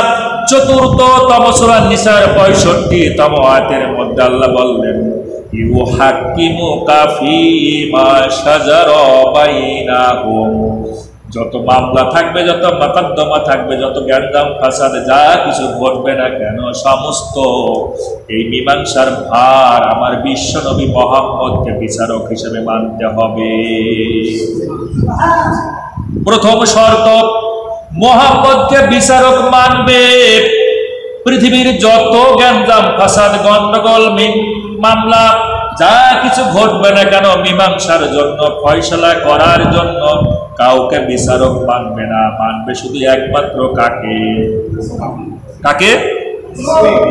৪তম সূরা নিসার ৬৫তম আয়াতের মধ্যে আল্লাহ বললেন, ইউহাক্কিমুকা ফীমা শাজারা বাইনাহুম, যত মামলা থাকবে, যত মোকদ্দমা থাকবে, যত গ্যাঞ্জাম ফাসাদ যা কিছু ঘটবে না কেন, সমস্ত এই মীমাংসার ভার আমার বিশ্বনবী মুহাম্মদকে বিচারক হিসেবে মানতে হবে। প্রথম শর্ত, মুহাম্মদকে বিচারক মানবে। পৃথিবীর যত গ্যাঞ্জাম ফাসাদ গন্ডগোল মামলা যা কিছু ঘটবে না কেন, মীমাংসার জন্য, ফয়সালা করার জন্য কাউকে বিচারক মানবে না, মানবে শুধু একমাত্র কাকে? কাকে?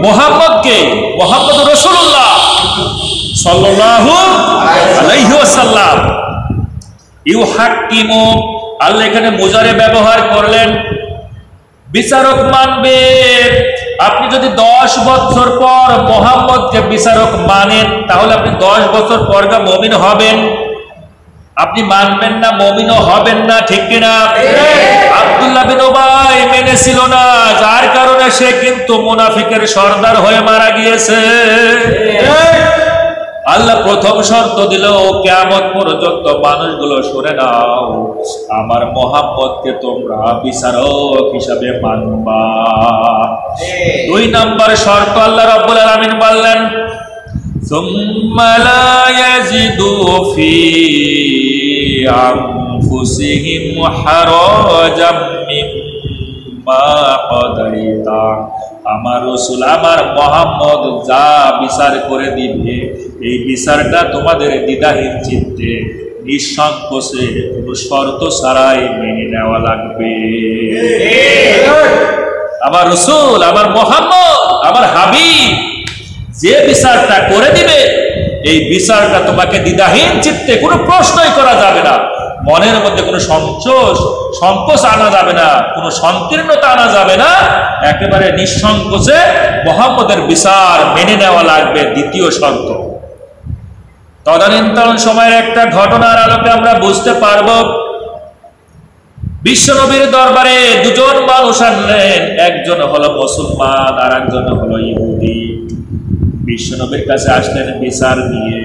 মুহাম্মদকে, মুহাম্মদ রাসূলুল্লাহ সাল্লাল্লাহু আলাইহি ওয়াসাল্লাম। ইউহাক্কিমু, আল্লাহ এখানে মুজারে ব্যবহার করলেন, বিচারক মানবে। আপনি যদি 10 বছর পর মুহাম্মদকে বিচারক মানেন, তাহলে আপনি 10 বছর পর মুমিন হবেন? আপনি মানবেন না, মুমিনও হবেন না, ঠিক কিনা? আব্দুল্লাহ বিন উবাই মেনেছিল না, যার কারণে সে কিন্তু মুনাফিকের সর্দার হয়ে মারা গিয়েছে। আল্লাহ প্রথম শর্ত দিল, কিয়ামত পর্যন্ত মানুষগুলো শুনে নাও, আমার মুহাম্মদকে তোমরা বিচারক হিসাবে মানবা। 2 নম্বর শর্ত আল্লাহ রাব্বুল আলামিন বললেন, সুম্মা লা ইয়াজিদু ফি আনফুসিহিম হারাজাম মিম্মা কাদাইতা, আমার রাসূল, আমার মুহাম্মদ যা বিচার করে দিবে, এই বিচারটা তোমাদের দ্বিধাহীন চিত্তে, নিঃসংকোচে, কোনো শর্ত ছাড়াই মেনে নেওয়া লাগবে। আমার রাসূল, আমার মুহাম্মদ, আমার হাবিব যে বিচারটা করে দিবে, এই বিচারটা তোমাকে দ্বিধাহীন চিত্তে, কোনো প্রশ্নই করা যাবে না, মনের মধ্যে কোনো সংকোচ আনা যাবে না, কোনো সংকীর্ণতা আনা যাবে না, একেবারে নিঃসংকোচে মুহাম্মদের বিচার মেনে নেওয়া লাগবে। দ্বিতীয় শর্ত, তদানীন্তন সময়ের একটা ঘটনার আলোকে আমরা বুঝতে পারব, বিশ্বনবীর দরবারে 2 জন মানুষ আনলেন, একজন হলো মুসলমান আর একজন হলো ইহুদি। বিশ্বনবীর কাছে আসলেন বিচার নিয়ে।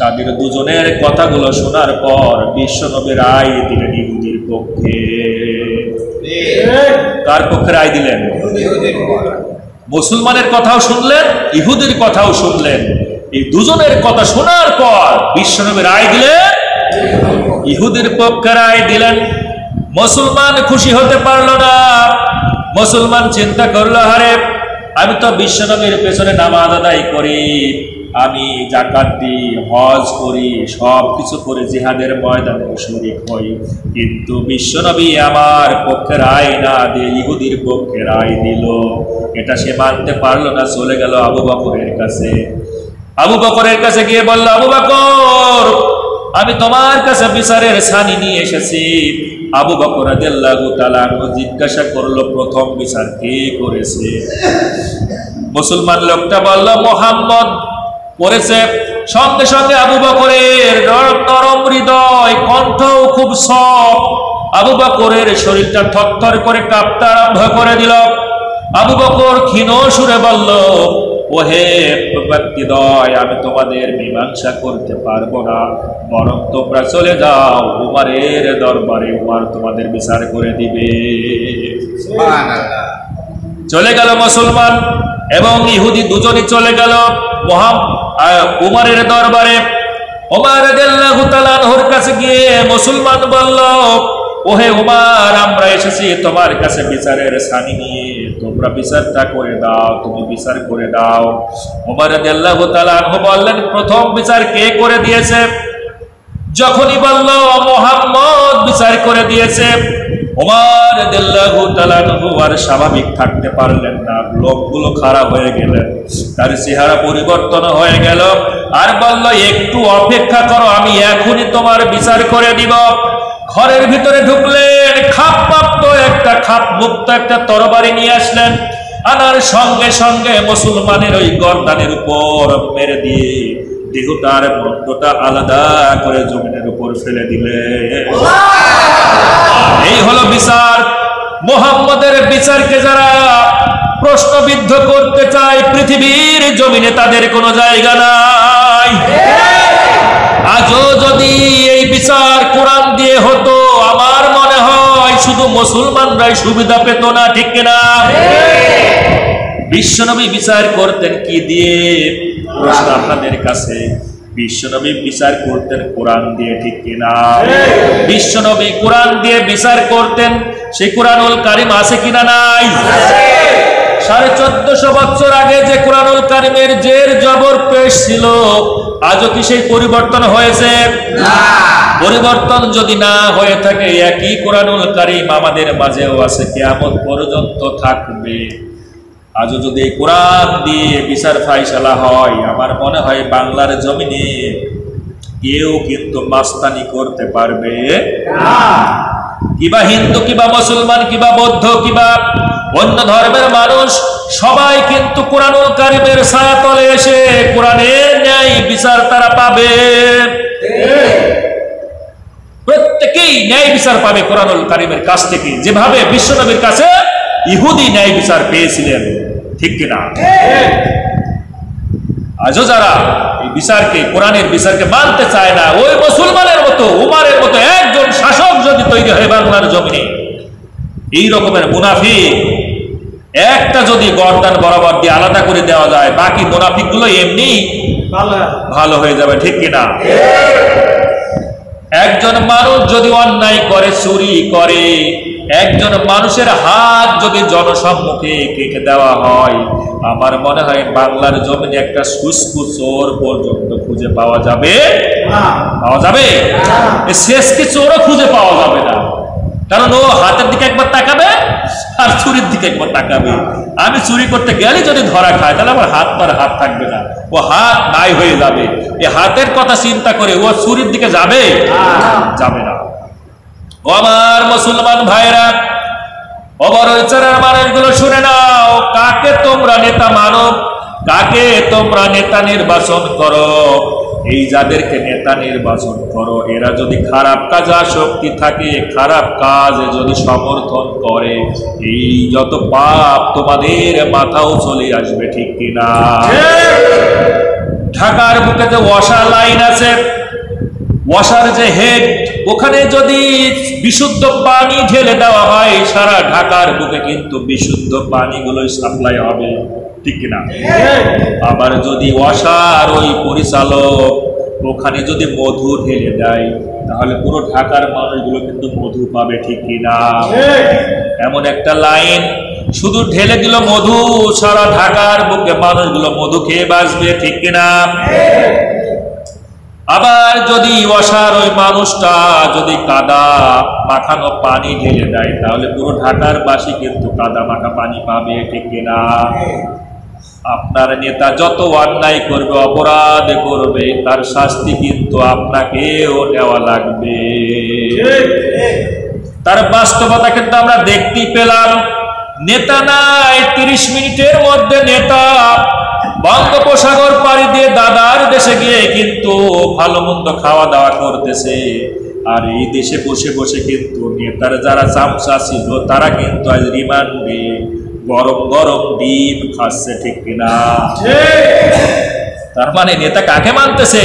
তাদের 2 জনের কথাগুলো শোনার পর বিশ্বনবী রায় দিলেন ইহুদির পক্ষে। কার পক্ষে রায় দিলেন? মুসলমানের কথাও শুনলেন, ইহুদির কথাও শুনলেন। এই 2 জনের কথা শোনার পর বিশ্বনবী রায় দিলেন, ইহুদির পক্ষে রায় দিলেন। মুসলমান খুশি হতে পারলো না। মুসলমান চিন্তা করলো, আরে আমি তো বিশ্বনবীর পেছনে নামাজ আদায় করি, আমি যাকাত দিই, হজ করি, সব কিছু করে জিহাদের ময়দানে শরীক হই, কিন্তু বিশ্বনবী আমার পক্ষে রায় না দিয়ে ইহুদির পক্ষে রায় দিল। এটা সে মানতে পারলো না, চলে গেল আবু বকরের কাছে। আবু বকরের কাছে গিয়ে বলল, আবু বকর, আমি তোমার কাছে বিচারের ছানি নিয়ে এসেছি। আবু বকর রাদিয়াল্লাহু তাআলা আনহু জিজ্ঞাসা করলো, প্রথম বিচার কে করেছে? মুসলমান লোকটা বলল, মুহাম্মদ করেছে। সঙ্গে সঙ্গে আবু বকরের নরম হৃদয়, কণ্ঠ খুব সফট, আবু বকরের শরীরটা থরথর করে কাঁপতে আরম্ভ করে দিল। আবু বকর ক্ষীণ সুরে বলল, ওহে ব্যক্তিদ্বয়, আমি তোমাদের মীমাংসা করতে পারবো না, বরং তোমরা চলে যাও উমারের দরবারে, উমার তোমাদের বিচার করে দিবে। চলে গেল মুসলমান এবং ইহুদি দুজনই চলে গেল উমারের দরবারে। উমার রাদিয়াল্লাহু তাআলা আনহুর কাছে গিয়ে মুসলমান বলল, ওহে উমার, আমরা এসেছি তোমার কাছে বিচারের ছানি নিয়ে, তোমরা বিচারটা করে দাও, তুমি বিচার করে দাও। উমার রাদিয়াল্লাহু তাআলা আনহু বললেন, প্রথম বিচার কে করে দিয়েছে? যখনই বলল মুহাম্মদ বিচার করে দিয়েছে, উমার রাদিয়াল্লাহু তাআলা আনহু আর স্বাভাবিক থাকতে পারলেন না, লোকগুলো খারাপ হয়ে গেলেন, তার চেহারা পরিবর্তন হয়ে গেল, আর বলল, একটু অপেক্ষা করো, আমি এখনই তোমার বিচার করে দিব। ঘরের ভিতরে ঢুকলেন, খাপ মুক্ত একটা তরবারি নিয়ে আসলেন, আনার সঙ্গে সঙ্গে মুসলমানের ওই গর্দানের উপর মেরে দিয়ে দেহটার মন্দটা আলাদা করে জমিনের উপর ফেলে দিলে। এই হলো বিচার। মুহাম্মদের বিচারকে যারা প্রশ্নবিদ্ধ করতে চায়, পৃথিবীর জমিনে তাদের কোনো জায়গা নাই। আজও যদি এই বিচার কোরআন দিয়ে হতো, আমার মনে হয় শুধু মুসলমানরাই সুবিধা পেত না, ঠিক কিনা? বিশ্বনবী বিচার করতেন কি দিয়ে? প্রশ্ন আপনাদের কাছে। বিশ্বনবী বিচার করতেন কোরআন দিয়ে, ঠিক কিনা? বিশ্বনবী কোরআন দিয়ে বিচার করতেন। সেই কোরআনুল কারীম আছে কিনা? নাই। 1450 বছর আগে যে কোরআনুল কারীমের জের জবর পেশ ছিল, আজও কি সেই পরিবর্তন হয়েছে? না। পরিবর্তন যদি না হয়ে থাকে, একই কোরআনুল কারীম আমাদের মাঝেও আছে, কিয়ামত পর্যন্ত থাকবে। আজও যদি কোরআন দিয়ে বিচার ফাইসালা হয়, আমার মনে হয় বাংলার জমিনে কেউ কিন্তু মাস্তানি করতে পারবে না। কিবা হিন্দু, কিবা মুসলমান, কিবা বৌদ্ধ, কিবা অন্য ধর্মের মানুষ, সবাই কিন্তু কোরআনুল কারীমের ছায়াতলে এসে কোরআনের ন্যায় বিচার তারা পাবে। প্রত্যেকেই ন্যায় বিচার পাবে কোরআনুল কারীমের কাছ থেকে, যেভাবে বিশ্বনবীর কাছে ইহুদি ন্যায় বিচার পেয়েছিলেন, ঠিক কিনা? আজও যারা এই বিচারকে, কোরআনের বিচারকে মানতে চায় না, ওই মুসলমানের মতো, উমারের মতো একজন শাসক যদি তৈরি হয় বাংলার জমিনে, এই রকমের মুনাফিক একটা যদি গর্দান বরাবর দিয়ে আলাদা করে দেওয়া যায়, বাকি মুনাফিক গুলো এমনি ভালো হয়ে যাবে, ঠিক কিনা? একজন মানুষ যদি অন্যায় করে, চুরি করে, একজন মানুষের হাত যদি জনসম্মুখে কেটে দেওয়া হয়, আমার মনে হয় বাংলার জমিনে একটা সুস্থ চোর পর্যন্ত খুঁজে পাওয়া যাবে? পাওয়া যাবে? শেষ কি চোরও খুঁজে পাওয়া যাবে না, কারণ ও হাতের দিকে একবার তাকাবে আর চুরির দিকে একবার তাকাবে। আমি চুরি করতে গেলে যদি ধরা খায়, তাহলে আমার হাত থাকবে না, ও হাত নাই হয়ে যাবে। এই হাতের কথা চিন্তা করে ও চুরির দিকে যাবে? যাবে না। ও আমার মুসলমান ভাইরা, অবরোচনার মানুষগুলো শুনে নাও, কাকে তোমরা নেতা মানো, কাকে তোমরা নেতা নির্বাচন করো, এই যাদেরকে নেতা নির্বাচন করো, এরা যদি খারাপ কাজে আসক্তি থাকে, খারাপ কাজে যদি সমর্থন করে, এই যত পাপ তোমাদের মাথাও চলে আসবে, ঠিক কিনা? ঢাকার বুকে যে ওয়াসা লাইন আছে, ওয়াসার যে হেড, ওখানে যদি বিশুদ্ধ পানি ঢেলে দেওয়া হয়, সারা ঢাকার বুকে কিন্তু বিশুদ্ধ পানিগুলোই সাপ্লাই হবে, ঠিক কিনা? আবার যদি ওয়াসার ওই পরিচালক ওখানে যদি মধু ঢেলে দেয়, তাহলে পুরো ঢাকার মানুষগুলো কিন্তু মধু পাবে, ঠিক কিনা? এমন একটা লাইন শুধু ঢেলে দিল মধু, সারা ঢাকার বুকে মানুষগুলো মধু খেয়ে বাঁচবে, ঠিক কিনা? আবার যদি অসার ওই মানুষটা যদি কাদা মাখানো পানি ঢেলে দেয়, তাহলে পুরো ঢাকার বাসী কিন্তু কাদা মাখা পানি পাবে, ঠিক কিনা? আপনার নেতা যত অন্যায় করবে, অপরাধ করবে, তার শাস্তি কিন্তু আপনাকেও নেওয়া লাগবে। তার বাস্তবতা কিন্তু আমরা দেখতেই পেলাম। নেতা নাই, 30 মিনিটের মধ্যে নেতা বঙ্গোপসাগর পাড়ি দিয়ে দাদার দেশে গিয়ে কিন্তু ভালো মন্দ খাওয়া দাওয়া করতেছে। আর এই দেশে বসে বসে কিন্তু নেতার যারা চামচা ছিল তারা কিন্তু আজ রিমান্ডে গরম গরম ডিম খাচ্ছে, ঠিক কিনা? তার মানে নেতা কাকে মানতেছে?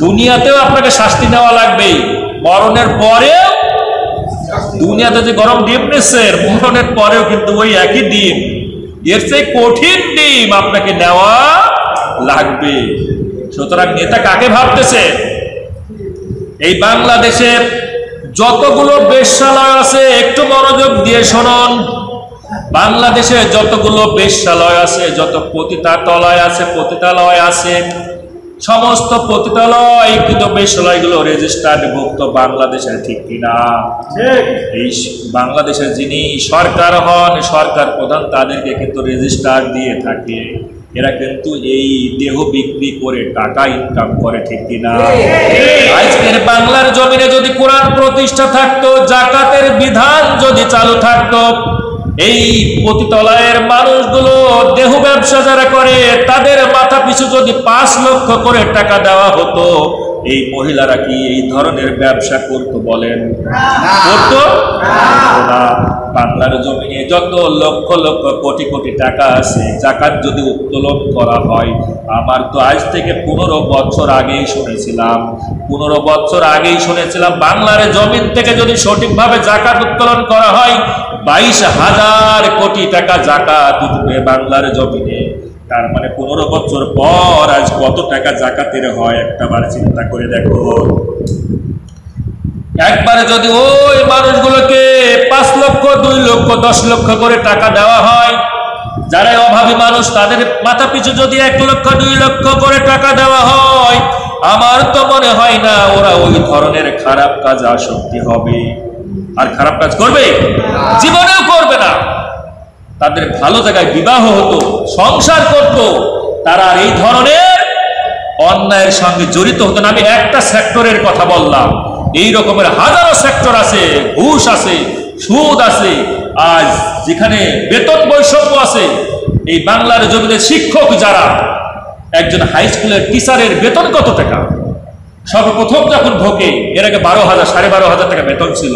দুনিয়াতেও আপনাকে শাস্তি নেওয়া লাগবে, মরণের পরেও। দুনিয়াতে যে গরম ডিম নিচ্ছে, মরণের পরেও কিন্তু ওই একই ডিম, এর চেয়ে কঠিন ডিম আপনাকে নেওয়া লাগবে। সুতরাং নেতা কাকে ভাবতেছে? এই বাংলাদেশের যতগুলো বেশ্যালয় আছে, একটু মনোযোগ দিয়ে শুনুন। বাংলাদেশে যতগুলো বেশ্যালয় আছে, যত পতিতালয় আছে, পতিতালয় আছে, সমস্ত পতিতালয় কিন্তু বেশ্যালয়গুলো রেজিস্টার্ড ভুক্ত বাংলাদেশের, ঠিক কিনা? এই বাংলাদেশের যিনি সরকার হন, সরকার প্রধান, তাদেরকে কিন্তু রেজিস্টার দিয়ে থাকে। এরা কিন্তু এই দেহ বিক্রি করে টাকা ইনকাম করে, ঠিক কিনা? আজকের বাংলার জমিনে যদি কোরআন প্রতিষ্ঠা থাকতো, জাকাতের বিধান যদি চালু থাকতো, এই পতিতালয়ের মানুষগুলো দেহ ব্যবসা যারা করে তাদের মাথা পিছু যদি 5 লক্ষ করে টাকা দেওয়া হতো, এই মহিলারা কি এই ধরনের ব্যবসা করতো বলেন? করতো না। বাংলার জমিনে যত লক্ষ লক্ষ কোটি কোটি টাকা আছে, জাকাত যদি উত্তোলন করা হয়, আমার তো আজ থেকে 15 বছর আগেই শুনেছিলাম, 15 বছর আগেই শুনেছিলাম বাংলার জমিন থেকে যদি সঠিকভাবে জাকাত উত্তোলন করা হয়, 22,000 কোটি টাকা জাকাত উঠবে বাংলার জমিনে। তার মানে 15 বছর পর আজ কত টাকা জাকাতের হয় একটাবার চিন্তা করে দেখো। একবারে যদি ওই মানুষগুলোকে 5 লক্ষ, 2 লক্ষ, 10 লক্ষ করে টাকা দেওয়া হয়, যারা অভাবী মানুষ তাদের মাথা পিছু যদি 1 লক্ষ, 2 লক্ষ করে টাকা দেওয়া হয়, আমার তো মনে হয় না ওরা ওই ধরনের খারাপ কাজ আসক্তি হবে। আর খারাপ কাজ করবে? জীবনেও করবে না। তাদের ভালো জায়গায় বিবাহ হতো, সংসার করত, তারা আর এই ধরনের অন্যায়ের সঙ্গে জড়িত হতো না। আমি একটা সেক্টরের কথা বললাম, এই রকমের হাজারো সেক্টর আছে, ঘুষ আছে, সুদ আছে। আজ যেখানে বেতন বৈষম্য আছে, এই বাংলার জমিনে শিক্ষক যারা, একজন হাই স্কুলের টিচারের বেতন কত টাকা? সর্বপ্রথম যখন ঢোকে, এর আগে 12,000, 12,500 টাকা বেতন ছিল।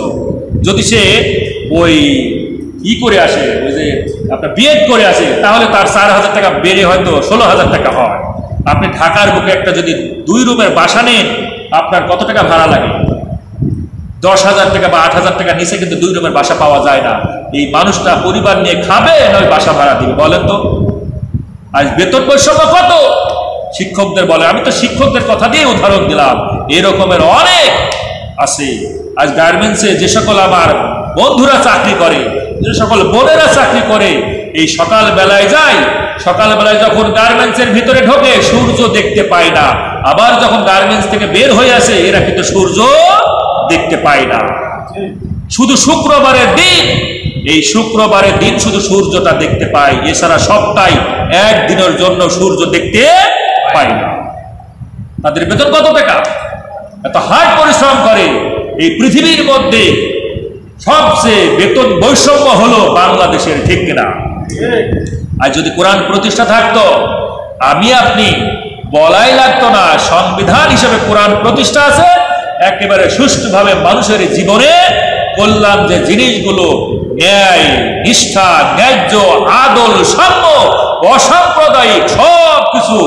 যদি সে ওই করে আসে, ওই যে আপনার বিএড করে আসে, তাহলে তার 4,000 টাকা বেড়ে হয়তো 16,000 টাকা হয়। আপনি ঢাকার বুকে একটা যদি 2 রুমের বাসা নেন, আপনার কত টাকা ভাড়া লাগে? 10,000 টাকা বা 8,000 টাকা নিচে কিন্তু 2 রুমের বাসা পাওয়া যায় না। এই মানুষটা পরিবার নিয়ে খাবে না ওই বাসা ভাড়া দিবে? বলেন তো। আজ বেতন বৈষম্য কত? শিক্ষকদের বলে, আমি তো শিক্ষকদের কথা দিয়ে উদাহরণ দিলাম, এরকমের অনেক আছে। আজ গার্মেন্টসে যে সকল আমার বন্ধুরা চাকরি করে, যে সকল বোনেরা চাকরি করে, এই সকাল বেলায় যায়, সকাল বেলায় যখন গার্মেন্টসের ভিতরে ঢোকে সূর্য দেখতে পায় না, আবার যখন গার্মেন্টস থেকে বের হয়ে আসে এরা কিন্তু সূর্য দেখতে পায় না। শুধু শুক্রবারের দিন, এই শুক্রবারের দিন শুধু সূর্যটা দেখতে পায়, এছাড়া সপ্তাহে একদিনের জন্য সূর্য দেখতে পায় না। তাদের বেতন কত টাকা? এত হার্ড পরিশ্রম করে। এই পৃথিবীর মধ্যে সবচেয়ে বেতন বৈষম্য হলো বাংলাদেশের, ঠিক কিনা? আর যদি কোরআন প্রতিষ্ঠা থাকতো, আমি আপনি বলাই লাগতো না, সংবিধান হিসেবে কোরআন প্রতিষ্ঠা আছে, একেবারে সুষ্ঠুভাবে মানুষের জীবনে কল্যাণ যে জিনিসগুলো, ন্যায়, নিষ্ঠা, ন্যায্য, আদল, সাম্য, অসাম্প্রদায়িক সব কিছু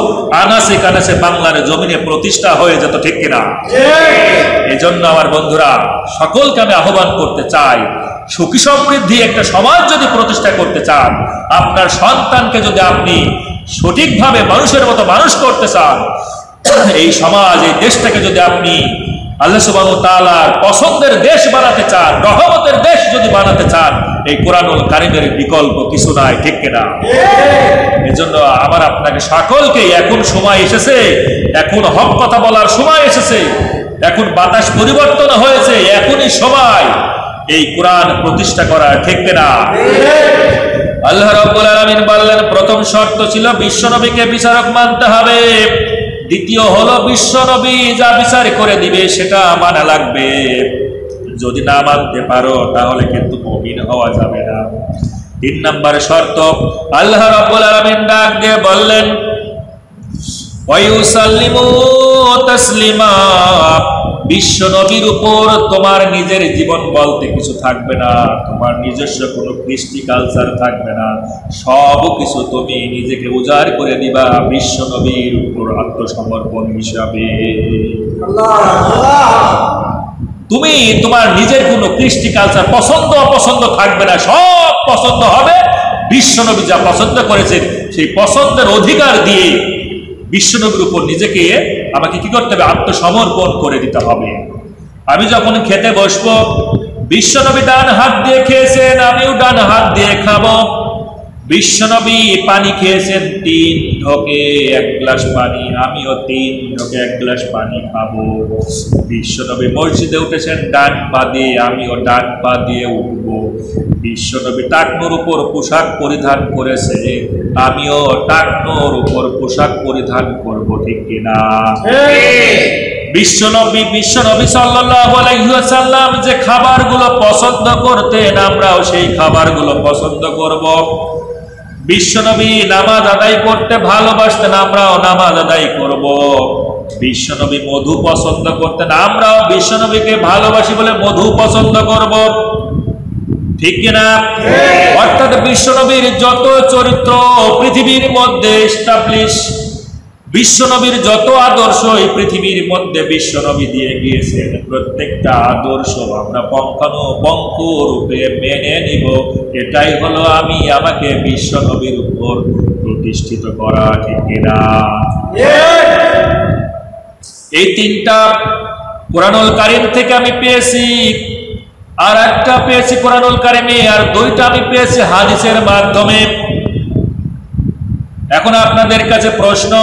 আনাসে কানাসে বাংলার জমিনে প্রতিষ্ঠা হয়ে যেত, ঠিক কিনা? এই জন্য আমার বন্ধুরা, সকলকে আমি আহ্বান করতে চাই, সুখী সমৃদ্ধি একটা সমাজ যদি প্রতিষ্ঠা করতে চান, আপনার সন্তানকে যদি আপনি সঠিকভাবে মানুষের মতো মানুষ করতে চান, এই সমাজ, এই দেশটাকে যদি আপনি আল্লাহ সুবহানাহু ওয়া তাআলার পছন্দের দেশ বানাতে চান, রহমতের দেশ যদি বানাতে চান, এই কোরআনুল কারীমের বিকল্প কিছু নাই, ঠিক কিনা? এজন্য আমার আপনাকে সকলকে এখন সময় এসেছে, এখন হক কথা বলার সময় এসেছে, এখন বাতাস পরিবর্তন হয়েছে, এখনই সময় এই কোরআন প্রতিষ্ঠা করা, ঠিক কিনা? আল্লাহ রাব্বুল আলামিন বললেন, প্রথম শর্ত ছিল বিশ্বনবীকে বিচারক মানতে হবে, দ্বিতীয় হলো বিশ্বনবী যা বিচার করে দিবে সেটা মানা লাগবে, যদি না মানতে পারো তাহলে কিন্তু মুমিন হওয়া যাবে না। 3 নম্বর শর্ত আল্লাহ রাব্বুল আলামিন ডাক দিয়ে বললেন, ওয়া ইউসাল্লিমু তাসলিমা, বিশ্বনবীর উপর তোমার নিজের জীবন বলতে কিছু থাকবে না, তোমার নিজস্ব কোনো কৃষ্টি কালচার থাকবে না, সব কিছু তুমি নিজেকে উজাড় করে দিবা বিশ্বনবীর উপর আত্মসমর্পণ হিসাবে। তুমি তোমার নিজের কোনো কৃষ্টি কালচার পছন্দ অপছন্দ থাকবে না, সব পছন্দ হবে বিশ্বনবী যা পছন্দ করেছেন সেই পছন্দের অধিকার দিয়ে বিশ্বনবীর উপর নিজেকে আমাকে কি করতে হবে? আত্মসমর্পণ করে দিতে হবে। আমি যখন খেতে বসবো, বিশ্বনবী ডান হাত দিয়ে খেয়েছেন, আমিও ডান হাত দিয়ে খাবো। বিশ্বনবী পানি খেয়েছেন 3 ঢোকে 1 গ্লাস পানি, আমিও 3 ঢোকে 1 গ্লাস পানি খাবো। বিশ্বনবী মসজিদে উঠেছেন ডান পা দিয়ে, আমিও ডান পা দিয়ে উঠবো। বিশ্বনবী টাকনোর উপর পোশাক পরিধান করেছে, আমিও টাকনোর উপর পোশাক পরিধান করব, ঠিক কিনা? বিশ্বনবী সাল্লাল্লাহু আলাইহি ওয়াসাল্লাম যে খাবারগুলো পছন্দ করতেন, আমরাও সেই খাবারগুলো পছন্দ করব। বিশ্বনবী নামাজ আদায় করতে ভালোবাসতেন, আমরাও নামাজ আদায় করব। বিশ্বনবী মধু পছন্দ করতেন, আমরাও বিশ্বনবীকে ভালোবাসি বলে মধু পছন্দ করব, ঠিক কিনা? অর্থাৎ বিশ্বনবীর যত চরিত্র পৃথিবীর মধ্যে এস্টাবলিশ, বিশ্বনবীর যত আদর্শ এই পৃথিবীর মধ্যে বিশ্বনবী দিয়ে গিয়েছেন, প্রত্যেকটা আদর্শ আমরা পঙ্খানুপঙ্খ রূপে মেনে নিব। এটাই হলো আমাকে বিশ্বনবীর উপর প্রতিষ্ঠিত করা, ঠিক কিনা? এই 3টা কোরআনুল কারীম থেকে আমি পেয়েছি, আর একটা পেয়েছি কোরআনুল কারীমে, আর 2টা আমি পেয়েছি হাদিসের মাধ্যমে। এখন আপনাদের কাছে প্রশ্ন,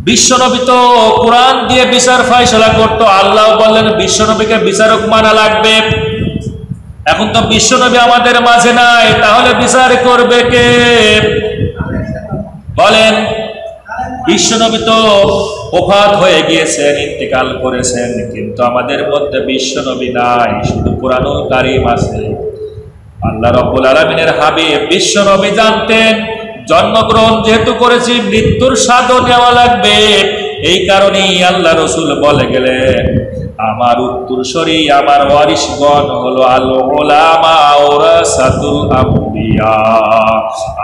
বিশ্বনবী তো কোরআন দিয়ে বিচার ফায়সালা করতো, আল্লাহ বললেন বিশ্বনবীকে বিচারক মানা লাগবে। এখন তো বিশ্বনবী আমাদের মাঝে নাই, তাহলে বিচার করবে কে? বলেন। বিশ্বনবী তো ওফাত হয়ে গিয়েছেন, ইন্তেকাল করেছেন, কিন্তু আমাদের মধ্যে বিশ্বনবী নাই, শুধু কোরআনুল কারীম আছে। আল্লাহ রাব্বুল আলামিনের হাবিব বিশ্বনবী জানতেন জন্মগ্রহণ যেহেতু করেছি মৃত্যুর স্বাদও নেওয়া লাগবে, এই কারণেই আল্লাহ রাসূল বলে গেলেন, আমার উত্তরসূরি আমার ওয়ারিসগণ হলো আল উলামা ওয়ারাসাতুল আম্বিয়া,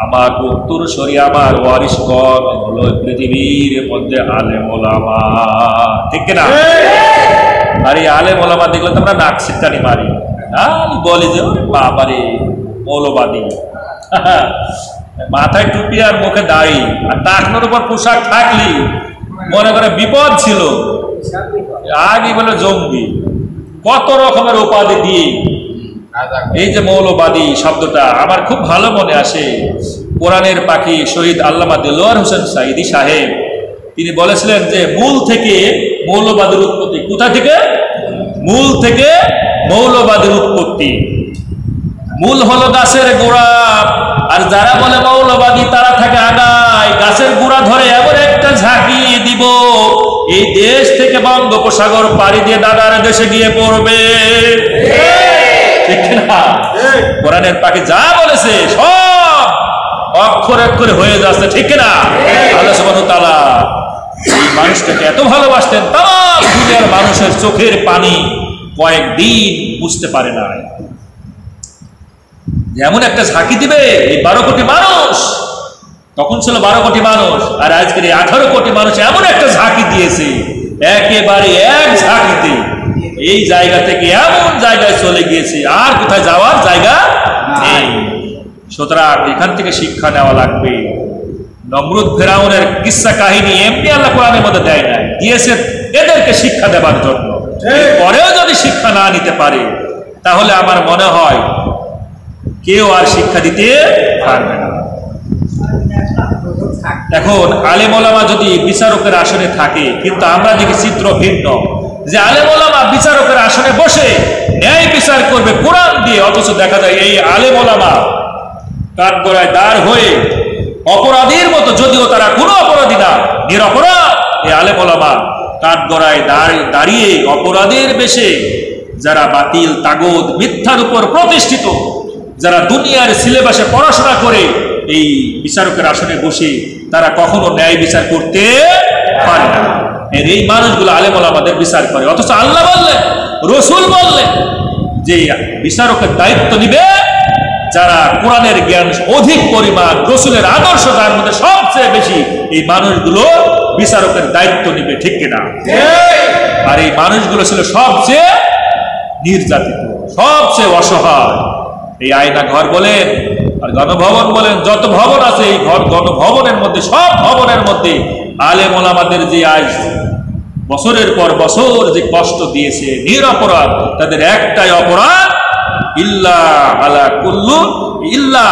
আমার উত্তরসূরি আমার ওয়ারিসগণ হলো পৃথিবীর মধ্যে আলেম ওলামা, ঠিক না? আর এই আলেম ওলামা দেখলে তো আমরা নাক সিটকানি মারি, বলি যে বাবারে মৌলবাদী, মাথায় টুপি আর মুখে দাড়ি আর টাকনোর উপর পোশাক থাকলি মনে করে বিপদ ছিল, আগে বলে জঙ্গি, কত রকমের উপাধি দিয়ে। এই যে মৌলবাদী শব্দটা আমার খুব ভালো মনে আসে, কোরআনের পাখি শহীদ আল্লামা দেলোয়ার হোসেন সাঈদী সাহেব তিনি বলেছিলেন যে মূল থেকে মৌলবাদের উৎপত্তি। কোথা থেকে? মূল থেকে মৌলবাদের উৎপত্তি। মূল হলো গাছের গোড়া, আর যারা বলে মৌলবাদী তারা থাকে আগায়। গাছের গোড়া ধরে এমন একটা ঝাঁকিয়ে দিব, এই দেশ থেকে বঙ্গোপসাগর পাড়ি দিয়ে দাদার দেশে গিয়ে পড়বে, ঠিক না? কোরআনের পাখি যা বলেছে সব অক্ষরে অক্ষরে হয়ে যাচ্ছে, ঠিক না? আল্লাহ সুবহানাহু ওয়া তাআলা এই মানুষটাকে এত ভালোবাসতেন, তাম দুনিয়ার মানুষের চোখের পানি কয়েকদিন বুঝতে পারে না। যেমন একটা ঝাঁকি দিবে এই 12 কোটি মানুষ, তখন ছিল 12 কোটি মানুষ, আর আজকের এই 18 কোটি মানুষ এমন একটা ঝাঁকি দিয়েছে, একেবারে এক ঝাঁকিতে এই জায়গা থেকে এমন জায়গায় চলে গিয়েছে আর কোথায় যাওয়ার জায়গা নেই। সুতরাং এখান থেকে শিক্ষা নেওয়া লাগবে। নমরুদ ফেরাউনের কিসসা কাহিনী এমনি আল্লাহ কোরআনের মধ্যে দেয় নাই, দিয়েছে এদেরকে শিক্ষা দেবার জন্য। পরেও যদি শিক্ষা না নিতে পারে তাহলে আমার মনে হয় কেউ আর শিক্ষা দিতে পারবে না। এখন আলেম ওলামা যদি বিচারকের আসনে থাকে, কিন্তু আমরা দেখি চিত্র ভিন্ন, যে আলেম ওলামা বিচারকের আসনে বসে ন্যায় বিচার করবে কোরআন দিয়ে, অথচ দেখা যায় এই আলেম ওলামা কাঠগড়ায় দাঁড় হয়ে অপরাধীর মতো, যদিও তারা কোনো অপরাধী না, নিরপরাধ, এই আলেম ওলামা কাঠগড়ায় দাঁড়িয়ে অপরাধের বেশে যারা বাতিল তাগদ মিথ্যার উপর প্রতিষ্ঠিত, যারা দুনিয়ার সিলেবাসে পড়াশোনা করে এই বিচারকের আসনে বসে তারা কখনো ন্যায় বিচার করতে পারে না। এই মানুষগুলো আলেম ওলামাদের বিচার করে, অথচ আল্লাহ বললেন, রসুল বললেন যে বিচারকের দায়িত্ব নিবে যারা কোরআনের জ্ঞান অধিক পরিমাণ, রসুলের আদর্শ যার মধ্যে সবচেয়ে বেশি, এই মানুষগুলো বিচারকের দায়িত্ব নিবে, ঠিক কিনা? আর এই মানুষগুলো ছিল সবচেয়ে নির্যাতিত, সবচেয়ে অসহায়। এই আয়না ঘর বলেন আর গণভবন বলেন, যত ভবন আছে এই ঘর গণভবনের মধ্যে, সব ভবনের মধ্যে আলেম ওলামাদের যে আজ বছরের পর বছর যে কষ্ট দিয়েছে নিরপরাধ, তাদের একটাই অপরাধ, ইল্লা আলা কুল্লু ইল্লা,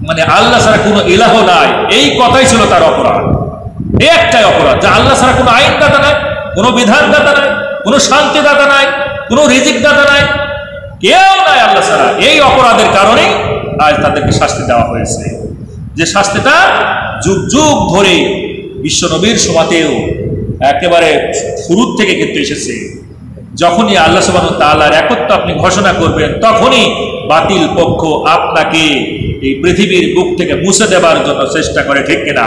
মানে আল্লাহ ছাড়া কোনো ইলাহ নাই, এই কথাই ছিল তার অপরাধ। এই একটাই অপরাধ, যে আল্লাহ ছাড়া কোনো আইনদাতা নাই, কোনো বিধানদাতা নাই, কোনো শান্তিদাতা নাই, কোনো রিজিকদাতা নাই, কেউ নাই আল্লাহ ছাড়া। এই অপরাধের কারণেই আজ তাদেরকে শাস্তি দেওয়া হয়েছে, যে শাস্তিটা যুগ যুগ ধরে বিশ্বনবীর সময়তেও একেবারে শুরুর থেকে কিন্তু এসেছে। যখনই আল্লাহ সুবহানাহু ওয়া তাআলার একত্ব আপনি ঘোষণা করবেন, তখনই বাতিল পক্ষ আপনাকে এই পৃথিবীর বুক থেকে মুছে দেবার জন্য চেষ্টা করে, ঠিক কিনা?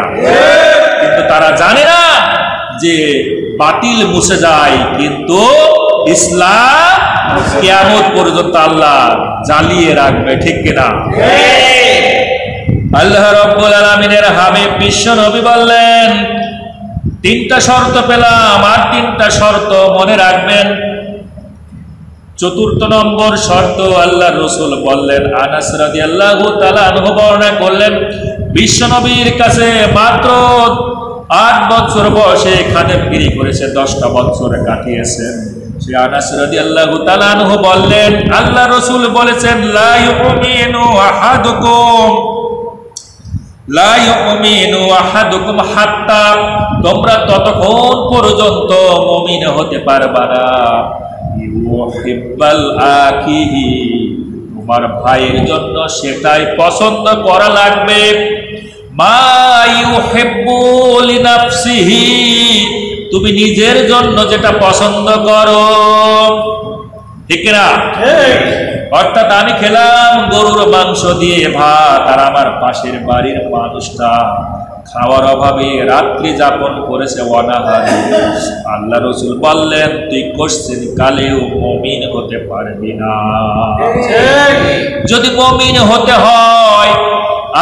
কিন্তু তারা জানে না যে বাতিল মুছে যায়, কিন্তু ইসলাম কিয়ামত পর্যন্ত আল্লাহ জ্বালিয়ে রাখবে, ঠিক কিনা? আল্লাহ রাব্বুল আলামিনের হাবিব বিশ্ব নবী বললেন, তিনটা শর্ত পেলাম, আর তিনটা শর্ত মনে রাখবেন। চতুর্থ নম্বর শর্ত আল্লাহর রাসূল বললেন, আনাস রাদিয়াল্লাহু তাআলা আনহু বর্ণনা করলেন, বিশ্ব নবীর কাছে মাত্র 8 বছর বয়সে খাদেমগিরি করেছে, 10টা বছর কাটিয়েছেন। সে আনাস রাদিয়াল্লাহু তাআলা আনহু বললেন, আল্লাহর রাসূল বলেছেন, লা ইউমিনু আহাদুকুম লা ইউমিনু আহাদুকুম হাত্তা, তোমরা ততক্ষণ পর্যন্ত মুমিন হতে পারবা না, ইউহিব্বাল আখিহি, তোমার ভাইয়ের জন্য সেটাই পছন্দ করা লাগবে, মা ইউহিব্বু লিনাফসিহি, তুমি নিজের জন্য যেটা পছন্দ করো, ঠিক না? অর্থাৎ আমি খেলাম গরুর মাংস দিয়ে ভাত, আর আমার পাশের বাড়ির মানুষটা খাওয়ার অভাবে রাত্রি যাপন করেছে অনাহারে, আল্লাহ রাসূল বললেন, তুই কোশ্চেন কালেও মুমিন হতে পারবি না। যদি মুমিন হতে হয়,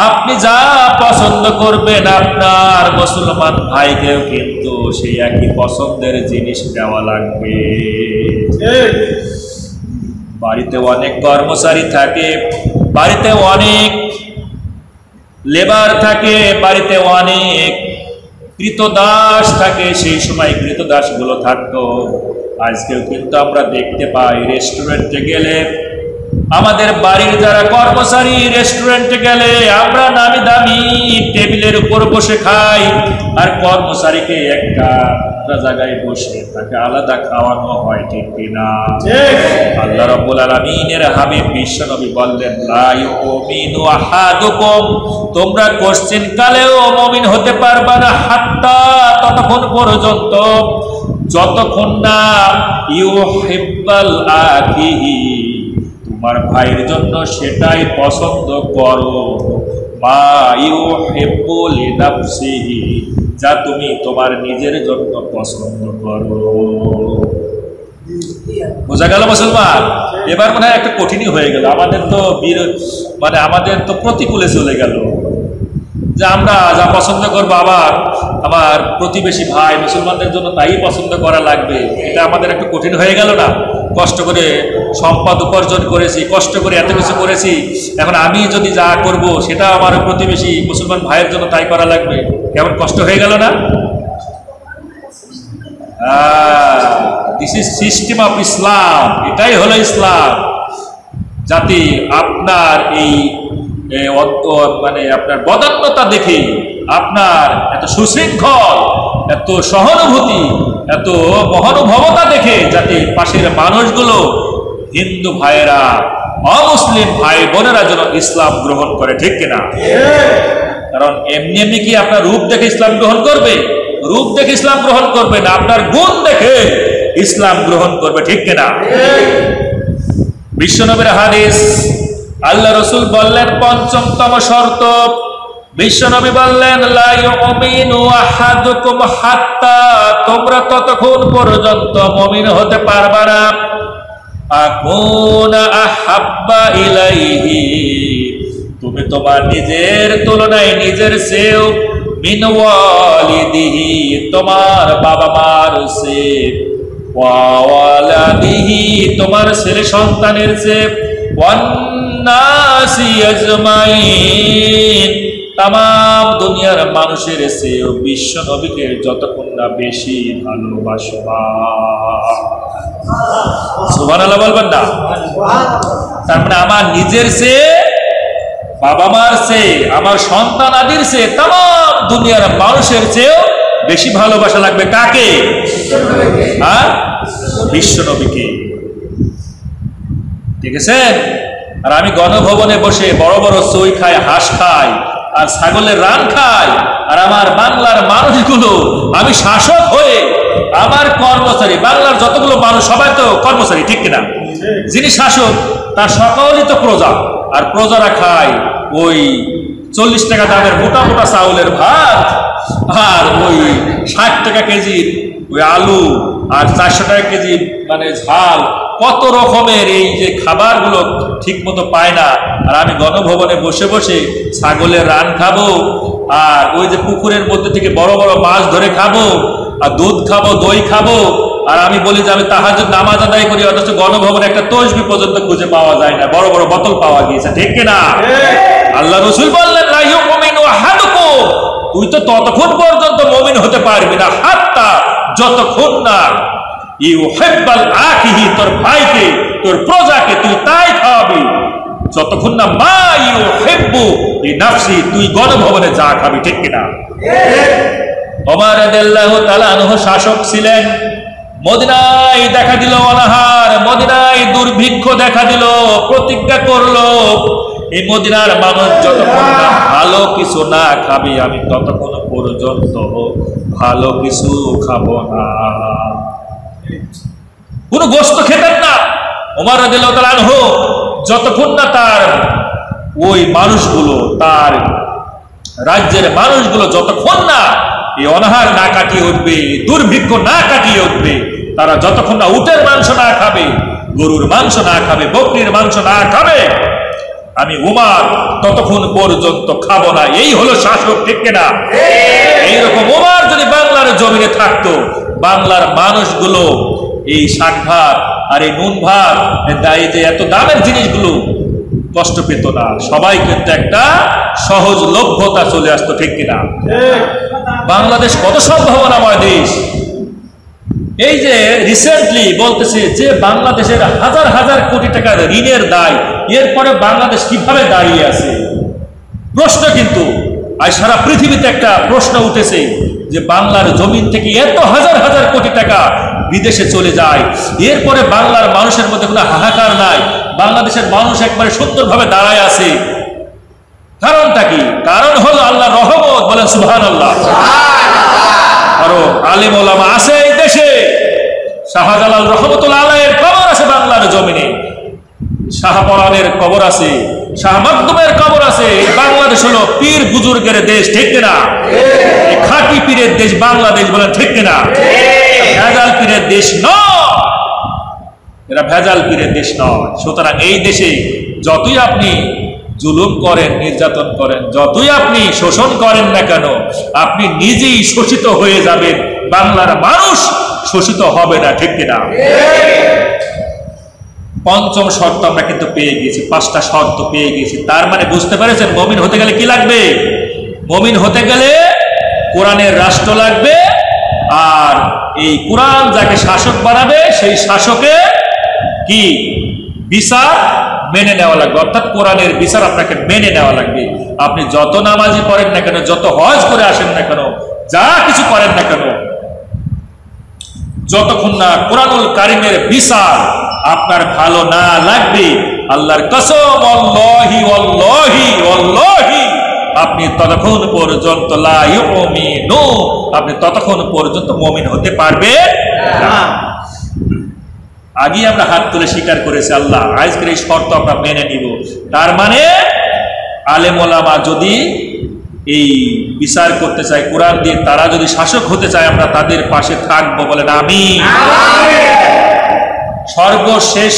আপনি যা পছন্দ করবেন আপনার মুসলমান ভাইকেও কিন্তু সেই একই পছন্দের জিনিস দেওয়া লাগবে। বাড়িতে অনেক কর্মচারী থাকে, বাড়িতে অনেক লেবার থাকে, বাড়িতে অনেক কৃতদাস থাকে, সেই সময় কৃতদাসগুলো থাকতো। আজকেও কিন্তু আমরা দেখতে পাই, রেস্টুরেন্টে গেলে আমাদের বাড়ির যারা কর্মচারী, রেস্টুরেন্টে গেলে আমরা নামি দামি টেবিলের উপর বসে খাই, আর কর্মচারীকে একটা জায়গায় বসে তাকে আলাদা খাওয়ানো হয়, ঠিক কিনা? আল্লাহ রাব্বুল আলামিনের হাবিব বিশ্ব নবী বললেন, লা ইউমিনু আহাদুকুম, তোমরা কোশ্চেন কালেও মুমিন হতে পারবা না, হাত্তা, ততক্ষণ পর্যন্ত যতক্ষণ না ইউহিব্বাল আখিহি, তোমার ভাইয়ের জন্য সেটাই পছন্দ করো, মা ইউহিব্বু লিনাফসিহি, যা তুমি তোমার নিজের জন্য পছন্দ করো। বোঝা গেল মুসলমান? এবার মনে হয় একটা কঠিনই হয়ে গেল, আমাদের তো মানে আমাদের তো প্রতিকূলে চলে গেল, যে আমরা যা পছন্দ করবো আবার আমার প্রতিবেশী ভাই মুসলমানদের জন্য তাই পছন্দ করা লাগবে। এটা আমাদের একটু কঠিন হয়ে গেল না? কষ্ট করে সম্পদ উপার্জন করেছি, কষ্ট করে এত কিছু করেছি, এখন আমি যদি যা করব সেটা আমার প্রতিবেশী মুসলমান ভাইয়ের জন্য তাই করা লাগবে, কেমন কষ্ট হয়ে গেল না? This is system of Islam, এটাই হলো ইসলাম। যাতে আপনার এই মানে আপনার বদান্যতা দেখে, আপনার এত সুশৃঙ্খল, এত সহানুভূতি, এত মহানুভবতা দেখে যাতে পাশের মানুষগুলো, হিন্দু ভাইয়েরা, অমুসলিম ভাই বোনেরা যেন ইসলাম গ্রহণ করে, ঠিক কিনা? কারণ এমনি এমনি কি আপনার রূপ দেখে ইসলাম গ্রহণ করবে? রূপ দেখে ইসলাম গ্রহণ করবে না, আপনার গুণ দেখে ইসলাম গ্রহণ করবে, ঠিক কিনা? বিশ্বনবীর হাদিস, আল্লাহ রাসূল বললেন পঞ্চমতম শর্ত, বিশ্বনবী বললেন লা ইউমিনু আহাদুকুম হাত্তা, তোমরা ততক্ষণ পর্যন্ত মুমিন হতে পারবে না, আকুনা আহাব্বা ইলাইহি, তুমি তোমার নিজের তুলনায় নিজের চেয়েও, মিন ওয়ালিদিহি, তোমার বাবা মার চেয়ে, ওয়া ওয়ালাদিহি, তোমার ছেলে সন্তানের চেয়ে, ওয়ান নাসি আজমাইন, তামাম দুনিয়ার মানুষের চেয়েও বিশ্ব নবীকে যতক্ষণ না বেশি ভালোবাসবা। সুবহানাল্লাহ বলবেন না? তার মানে আমার নিজের চেয়ে, বাবা মার চেয়ে, আমার সন্তান আদির চেয়ে, তামাম দুনিয়ার মানুষের চেয়েও বেশি ভালোবাসা লাগবে কাকে? বিশ্ব নবীকে। ঠিক আছে? আর আমি গণভবনে বসে বড় বড় চই খাই, হাঁস খাই, আর ছাগলের রান খাই, আর আমার বাংলার মানুষগুলো, আমি শাসক হয়ে আমার কর্মচারী, বাংলার যতগুলো মানুষ সবাই তো কর্মচারী, ঠিক কিনা? যিনি শাসক তার সকলই তো প্রজা, আর প্রজারা খায় ওই 40 টাকা দামের মোটা মোটা চাউলের ভাত, আর ওই 60 টাকা কেজির ওই আলু, আর 400 টাকা কেজি মানে ঝাল, কত রকমের এই যে খাবারগুলো ঠিক মতো পায় না। আর আমি গণভবনে বসে বসে ছাগলের রান খাবো, আর ওই যে পুকুরের মধ্যে থেকে বড় বড় মাছ ধরে খাবো, আর দুধ খাবো, দই খাবো, আর আমি বলি যে আমি তাহাজ্জুদ নামাজ আদায় করি, অথচ গণভবনে একটা তসবিহ পর্যন্ত খুঁজে পাওয়া যায় না, বড় বড় বোতল পাওয়া গিয়েছে, ঠিক কিনা? আল্লাহ রাসূল বললেন লা ইউমিনু আহাদুকুম, তুই তো ততক্ষণ পর্যন্ত মুমিন হতে পারবি না, হাত্তা, যতক্ষণ না ইউহিব্বাল আখিহি, তোর ভাইকে, তোর প্রজাকে তুই তাই খাওয়াবি, যতক্ষণ না মা ইউহিব্বু লিনাফসি, তুই গণভবনে যা খাবি, ঠিক কিনা? ওমর রাদিয়াল্লাহু তাআলা আনহু শাসক ছিলেন। মদিনায় দেখা দিল অনাহার, মদিনায় দুর্ভিক্ষ দেখা দিল, প্রতিজ্ঞা করলো এই মদিনার মানুষ যতক্ষণ না ভালো কিছু না খাবে, আমি ততক্ষণ পর্যন্ত ভালো কিছু খাবো না। কোনো গোশত খেতেন না ওমর রাদিয়াল্লাহু তাআলা আনহু, যতক্ষণ না তার ওই মানুষগুলো, তার রাজ্যের মানুষগুলো যতক্ষণ না এই অনাহার না কাটিয়ে উঠবে, দুর্ভিক্ষ না কাটিয়ে উঠবে, তারা যতক্ষণ না উটের মাংস না খাবে, গরুর মাংস না খাবে, বকরির মাংস না খাবে, আমি উমর ততক্ষণ পর্যন্ত খাবো না। এই হলো শাসক, ঠিক কিনা? এইরকম উমর যদি বাংলার জমিনে থাকতো, বাংলার মানুষগুলো এই শাক ভাত আর এই নুন ভাত, এই যে এত দামের জিনিসগুলো কষ্ট পেত না, সবাই কিন্তু একটা সহজলভ্যতা চলে আসতো, ঠিক কিনা? বাংলাদেশ কত সম্ভাবনাময় দেশ। এই যে রিসেন্টলি বলতেছে যে বাংলাদেশের হাজার হাজার কোটি টাকার ঋণের দায়, এরপরে বাংলাদেশ কিভাবে দাঁড়িয়ে আছে প্রশ্ন। কিন্তু আজ সারা পৃথিবীতে একটা প্রশ্ন উঠেছে যে বাংলার জমিন থেকে এত হাজার হাজার কোটি টাকা বিদেশে চলে যায়, এরপরে বাংলার মানুষের মধ্যে কোনো হাহাকার নাই, বাংলাদেশের মানুষ একবারে সুন্দরভাবে দাঁড়ায় আছে। কারণটা কি? কারণ হলো আল্লাহর রহমত, বলেন সুবহানাল্লাহ। আরো আলেম ওলামা আছে এই দেশে, শাহজালাল রহমতুল্লাহ আলাইহির কবর আছে বাংলার জমিনে, শাহপরানের কবর আছে, শাহ মাকদুমের কবর আছে। বাংলাদেশ হলো পীর বুজুর্গের দেশ, ঠিক কিনা? খাঁটি পীরের দেশ বাংলাদেশ, বলেন ঠিক কিনা? ভেজাল পীরের দেশ নয়, এরা ভেজাল পীরের দেশ নয়। সুতরাং এই দেশে যতই আপনি জুলুম করেন, নির্যাতন করেন, যতই আপনি শোষণ করেন না কেন, আপনি নিজেই শোষিত হয়ে যাবেন, বাংলার মানুষ শোষিত হবে না, ঠিক কিনা? পঞ্চম শর্ত আমরা কিন্তু পেয়ে গেছি, 5টা শর্ত পেয়ে গেছি। তার মানে বুঝতে পেরেছেন মুমিন হতে গেলে কি লাগবে? মুমিন হতে গেলে কোরআনের রাষ্ট্র লাগবে, আর এই কোরআন যাকে শাসক বানাবে সেই শাসকে কি বিচার মেনে নেওয়া লাগবে, অর্থাৎ কোরআনের বিচার আপনাকে মেনে নেওয়া লাগবে। আপনি যত নামাজি পড়েন না কেন, যত হজ করে আসেন না কেন, যা কিছু করেন না কেন, যতক্ষণ না কোরআনুল কারীমের বিচার আপনার ভালো না লাগবে, আল্লাহর কসম আল্লাহি আল্লাহি আল্লাহি, আপনি ততক্ষণ পর্যন্ত লা ইউমিনু, আপনি ততক্ষণ পর্যন্ত মুমিন হতে পারবেন না। আগে আমরা হাত তুলে স্বীকার করেছি আল্লাহ আজকের এই শর্ত আমরা মেনে নিব। তার মানে আলেম ওলামা যদি এই বিচার করতে চায় কোরআন দিয়ে, তারা যদি শাসক হতে চায়, আমরা তাদের পাশে থাকবো, বলেন আমিন। সর্বশেষ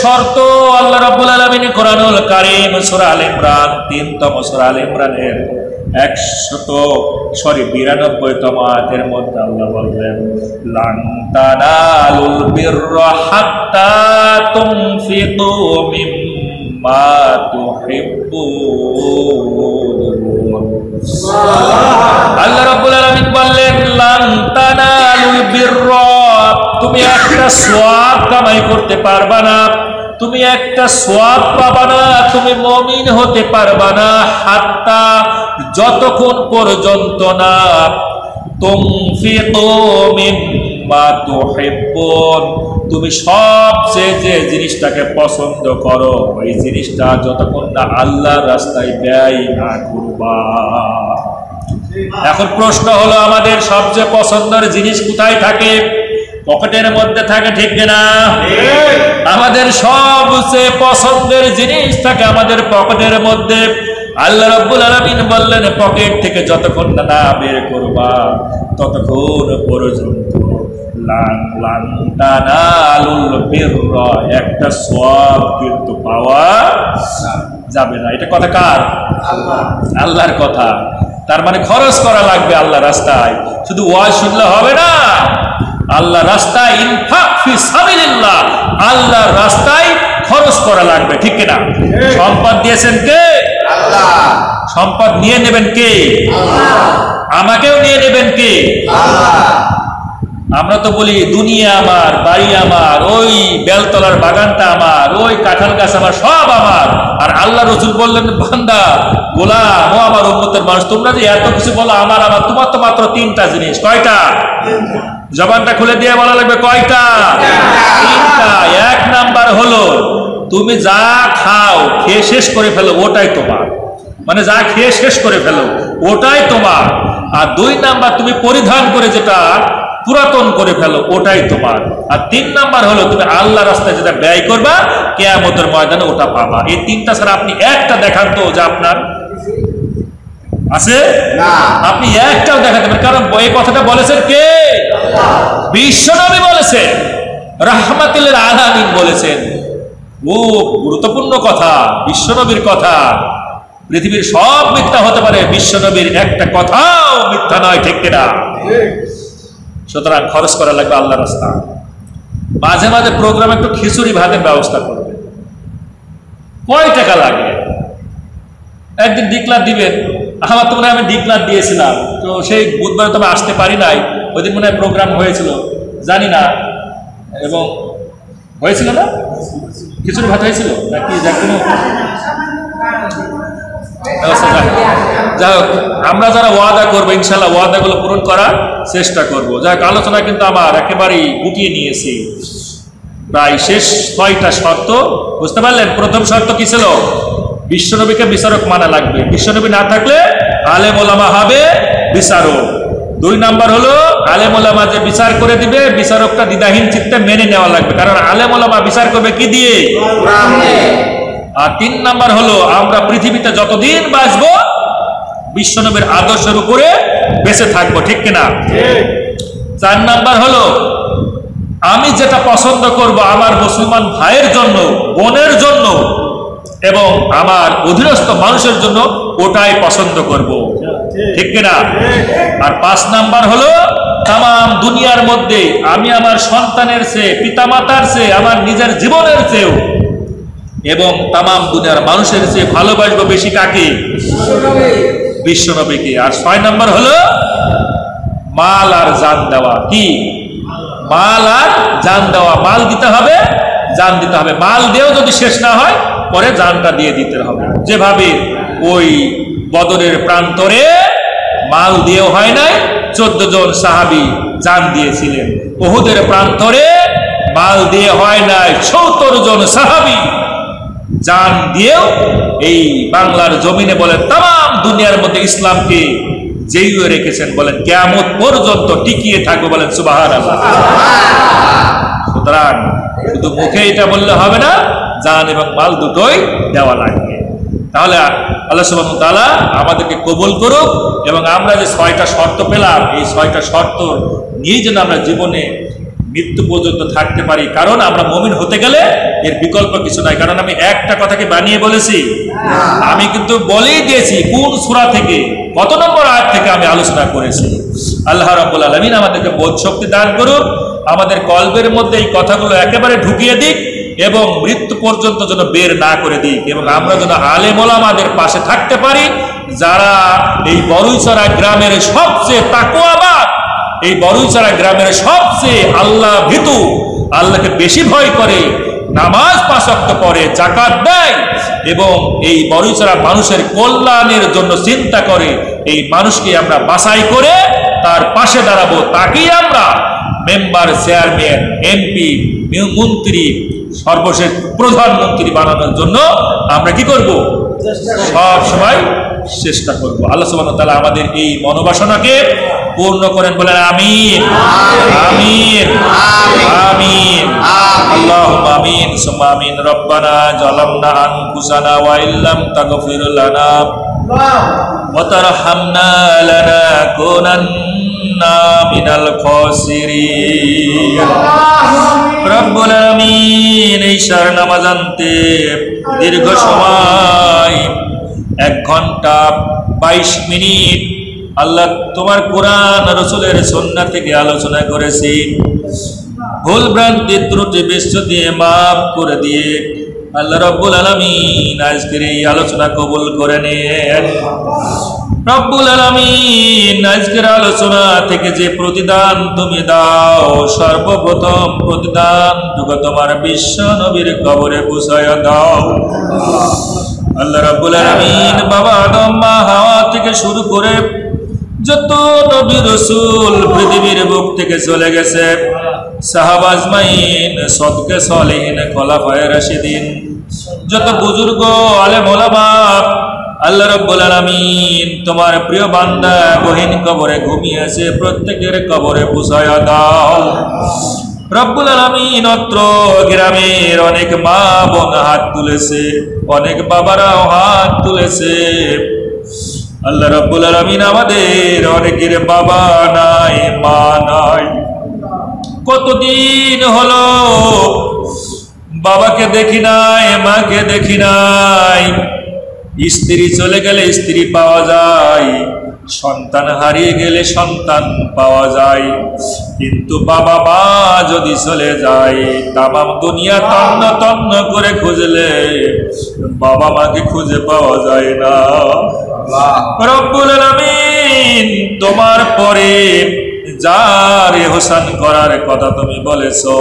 শর্ত আল্লাহ রাব্বুল আলামিন কোরআনুল কারীম সূরা আলে ইমরান 3তম সূরা আলে ইমরানের 92তম আয়াতের মধ্যে আল্লাহ বললেন, লান তানালুল বিররা হাত্তা তুনফিকু মিম্মা তুহিব্বুন। আল্লাহ রাব্বুল আলামিন বললেন, লান তানালুল বিররা, তুমি একটা সওয়াব কামাই করতে পারবা না, তুমি একটা সওয়াব পাবা না, তুমি মুমিন হতে পারবা না, হাত্তা, যতক্ষণ পর্যন্ত না, তুনফিকু মিম্মা তুহিব্বুন, তুমি সবচেয়ে যে জিনিসটাকে পছন্দ করো ওই জিনিসটা যতক্ষণ না আল্লাহর রাস্তায় ব্যয় না করবা। এখন প্রশ্ন হলো, আমাদের সবচেয়ে পছন্দের জিনিস কোথায় থাকে? পকেটের মধ্যে থাকে, ঠিক না? আমাদের সবচেয়ে পছন্দের জিনিস থাকে আমাদের পকেটের মধ্যে। আল্লাহ রাব্বুল আলামিন বললেন, পকেট থেকে যতক্ষণ না বের করবা ততক্ষণ পর্যন্ত লান তানালুল বিররা, একটা সওয়াব কিন্তু পাওয়া যাবে না। এটা কথা কার? আল্লাহর কথা। তার মানে খরচ করা লাগবে আল্লাহর রাস্তায়, শুধু ওয়াজ শুনলে হবে না। আল্লাহর রাস্তায় ইনফাক ফি সাবিলিল্লাহ, আল্লাহর রাস্তায় খরচ করা লাগবে, ঠিক কিনা? সম্পদ দিয়েছেন কে? আল্লাহ। সম্পদ নিয়ে নেবেন কে? আল্লাহ। আমাকেও নিয়ে নেবেন কে? আল্লাহ। আমরা তো বলি দুনিয়া আমার, বাড়ি আমার, ওই বেলতলার বাগানটা আমার, ওই কাঁঠাল গাছ আমার, সব আমার। আর আল্লাহ রাসূল বললেন, বান্দা গোলাম ও আমার উম্মতের মানুষ, তোমরা যে এত কিছু বলো আমার আমার, তোমার তো মাত্র 3টা জিনিস। কয়টা? জবানটা খুলে দিয়ে বলা লাগবে, কয়টা? 3টা। 1 নাম্বার হলো তুমি যা খাও, খেয়ে শেষ করে ফেলো, ওটাই তোমার, মানে যা খেয়ে শেষ করে ফেলো ওটাই তোমার। আর 2 নাম্বার তুমি পরিধান করে যেটা পুরাতন করে ফেলো ওটাই তোমার। আর 3 নাম্বার হলো তুমি আল্লাহ রাস্তায় যেটা ব্যয় করবা কিয়ামতের ময়দানে ওটা পাবা। এই 3টা ছাড়া আপনি একটা দেখান তো যে আপনার আছে না, আপনি একটাও দেখাতে পারেন। কারণ এই কথাটা বলেছেন কে? আল্লাহ। বিশ্বনবী বলেছেন, রাহমাতুল লিল আলামিন বলেছেন। ও গুরুত্বপূর্ণ কথা, বিশ্বনবীর কথা। পৃথিবীর সব মিথ্যা হতে পারে, বিশ্বনবীর একটা কথাও মিথ্যা নয়, ঠিক কিনা? সুতরাং খরচ করা লাগবে আল্লাহ রাস্তা। মাঝে মাঝে প্রোগ্রামে একটু খিচুড়ি ভাতের ব্যবস্থা করবে। কয় টাকা লাগে? একদিন ডিক্লার দিবেন, আমার তো মনে হয় আমি ডিক্লার দিয়েছিলাম, তো সেই বুধবারে তো আমি আসতে পারি নাই। ওই দিন মনে হয় প্রোগ্রাম হয়েছিল, জানি না, এবং হয়েছিল না খিচুড়ি ভাত হয়েছিল নাকি? যা কোনো যাই হোক, আমরা যারা ওয়াদা করবো ইনশাল্লাহ ওয়াদাগুলো পূরণ করার চেষ্টা করবো। যাই হোক, আলোচনা কিন্তু আমার একেবারেই গুটিয়ে নিয়েছি, প্রায় শেষ। 6টা শর্ত বুঝতে পারলেন? প্রথম শর্ত কি ছিল? বিশ্বনবীকে বিচারক মানা লাগবে, বিশ্বনবী না থাকলে আলেম ওলামা হবে বিচারক। 2 নাম্বার হলো আলেম ওলামা যে বিচার করে দিবে, বিচারকটা দ্বিধাহীন চিত্তে মেনে নেওয়া লাগবে, কারণ আলেম ওলামা বিচার করবে কি দিয়ে? আর 3 নাম্বার হলো আমরা পৃথিবীতে যতদিন বাঁচবো বিশ্বনবীর আদর্শের উপরে বেঁচে থাকবো, ঠিক কিনা? 4 নাম্বার হলো আমি যেটা পছন্দ করব আমার মুসলমান ভাইয়ের জন্য, বোনের জন্য এবং আমার অধীনস্থ মানুষের জন্য ওটাই পছন্দ করব, ঠিক কিনা? আর 5 নাম্বার হলো তাম দুনিয়ার মধ্যে আমি আমার সন্তানের চেয়ে, পিতামাতার চেয়ে, আমার নিজের জীবনের চেয়েও এবং তাম দুনিয়ার মানুষের চেয়ে ভালোবাসবো বেশি কাকে? বিশ্বনবীকে। আর 6 নম্বর হলো মাল আর জান দেওয়া। কি? মাল আর জান দেওয়া। মাল দিতে হবে, জান দিতে হবে। মাল দিয়েও যদি শেষ না হয় পরে জানটা দিয়ে দিতে হবে। যেভাবে ওই বদরের প্রান্তরে মাল দিয়েও হয় নাই, 14 জন সাহাবী জান দিয়েছিলেন। উহুদের প্রান্তরে মাল দিয়ে হয় নাই, 70 জন সাহাবী জান দিয়েও এই বাংলার জমিনে বলেন তাম দুনিয়ার মধ্যে ইসলামকে জেইয়ে রেখেছেন। বলেন কিয়ামত পর্যন্ত টিকিয়ে থাকবে। বলেন সুবহানাল্লাহ। সুতরাং শুধু মুখে এটা বললে হবে না, জান এবং মাল দুটোই দেওয়া লাগবে। তাহলে আল্লাহ সুবহানাহু ওয়া তাআলা আমাদেরকে কবুল করুক এবং আমরা যে 6টা শর্ত পেলাম, এই 6টা শর্ত নিয়ে যেন আমরা জীবনে মৃত্যু পর্যন্ত থাকতে পারি। কারণ আমরা মুমিন হতে গেলে এর বিকল্প কিছু নাই। কারণ আমি একটা কথাকে বানিয়ে বলেছি, আমি কিন্তু বলেই দিয়েছি কোন সূরা থেকে কত নম্বর আয়াত থেকে আমি আলোচনা করেছি। আল্লাহ রাব্বুল আলামিন আমাদেরকে বোধ শক্তি দান করুক, আমাদের কলবের মধ্যে এই কথাগুলো একেবারে ঢুকিয়ে দিক এবং মৃত্যু পর্যন্ত যেন বের না করে দিক, এবং আমরা যেন আলেম ওলামাদের পাশে থাকতে পারি, যারা এই বড়ুইছড়া গ্রামের সবচেয়ে তাকওয়াবান, এই বড়ুইছড়া গ্রামের সবচেয়ে আল্লাহ ভীতু, আল্লাহকে বেশি ভয় করে, নামাজ 5 ওয়াক্ত পড়ে, যাকাত দেয় এবং এই বড়ুইছড়া মানুষের কল্যাণের জন্য চিন্তা করে। এই মানুষকে আমরা বাছাই করে তার পাশে দাঁড়াবো, তাকেই আমরা মেম্বার, চেয়ারম্যান, এমপি, মন্ত্রী, সর্বশেষ প্রধানমন্ত্রী বানানোর জন্য আমরা কি করব? সব সময় চেষ্টা করব। আল্লাহ সুবহানাহু ওয়া তাআলা আমাদের এই মনোবাসনাকে পূর্ণ করেন। বলেন আমিন, আমিন, আমিন, আল্লাহুম্মা আমিন সুম্মা আমিন। রব্বানা যালামনা আনফুসানা ওয়া ইল্লাম তাগফির লানা ওয়া তারহামনা লানাকুনান্না মিনাল খাসিরিন। রব্বুল আলামিন, এই শার নামাজ আনতে দীর্ঘ সময় 1 ঘন্টা 22 মিনিট আল্লাহ তোমার কোরআন রাসূলের সুন্নাহ থেকে আলোচনা করেছি। ভুল ভ্রান্তি ত্রুটি বিশ্ব দিয়ে মাফ করে দিয়ে আল্লাহ রব্বুল আলামিন আজকের এই আলোচনা কবুল করে নেন। রব্বুল আলামিন, আজকের আলোচনা থেকে যে প্রতিদান তুমি দাও, সর্বপ্রথম প্রতিদান তোমার বিশ্ব নবীর কবরে পৌঁছায়া দাও। আল্লাহ রাব্বুল আলামিন, বাবা আদম, মা হাওয়া থেকে শুরু করে যত নবী রাসূল পৃথিবীর বুক থেকে চলে গেছে, সাহাবা আজমাইন, সদকে সালেহিন, খোলাফায়ে রাশিদিন, যত বুজুর্গ, আলেম ওলামা, আল্লাহ রাব্বুল আলামিন তোমার প্রিয় বান্দা বহিন কবরে ঘুমিয়ে আছে, প্রত্যেকের কবরে পৌঁছায়া দাও। রব্বুল আলামিন, অত্র গ্রামের অনেক মা বোন হাত তুলেছে, অনেক বাবারাও হাত তুলেছে। আল্লাহ রাব্বুল আলামিন, আমাদের অনেকের বাবা নাই, মা নাই। কতদিন হলো বাবাকে দেখি নাই, মাকে দেখি নাই। স্ত্রী চলে গেলে স্ত্রী পাওয়া যায়, সন্তান হারিয়ে গেলে সন্তান পাওয়া যায়, কিন্তু বাবা মা যদি চলে যায়, তামাম দুনিয়া তন্ন তন্ন করে খুঁজলে বাবা মাকে খুঁজে পাওয়া যায় না। রব্বুল আলামিন, তোমার পরে যার ইহসান করার কথা তুমি বলেছো,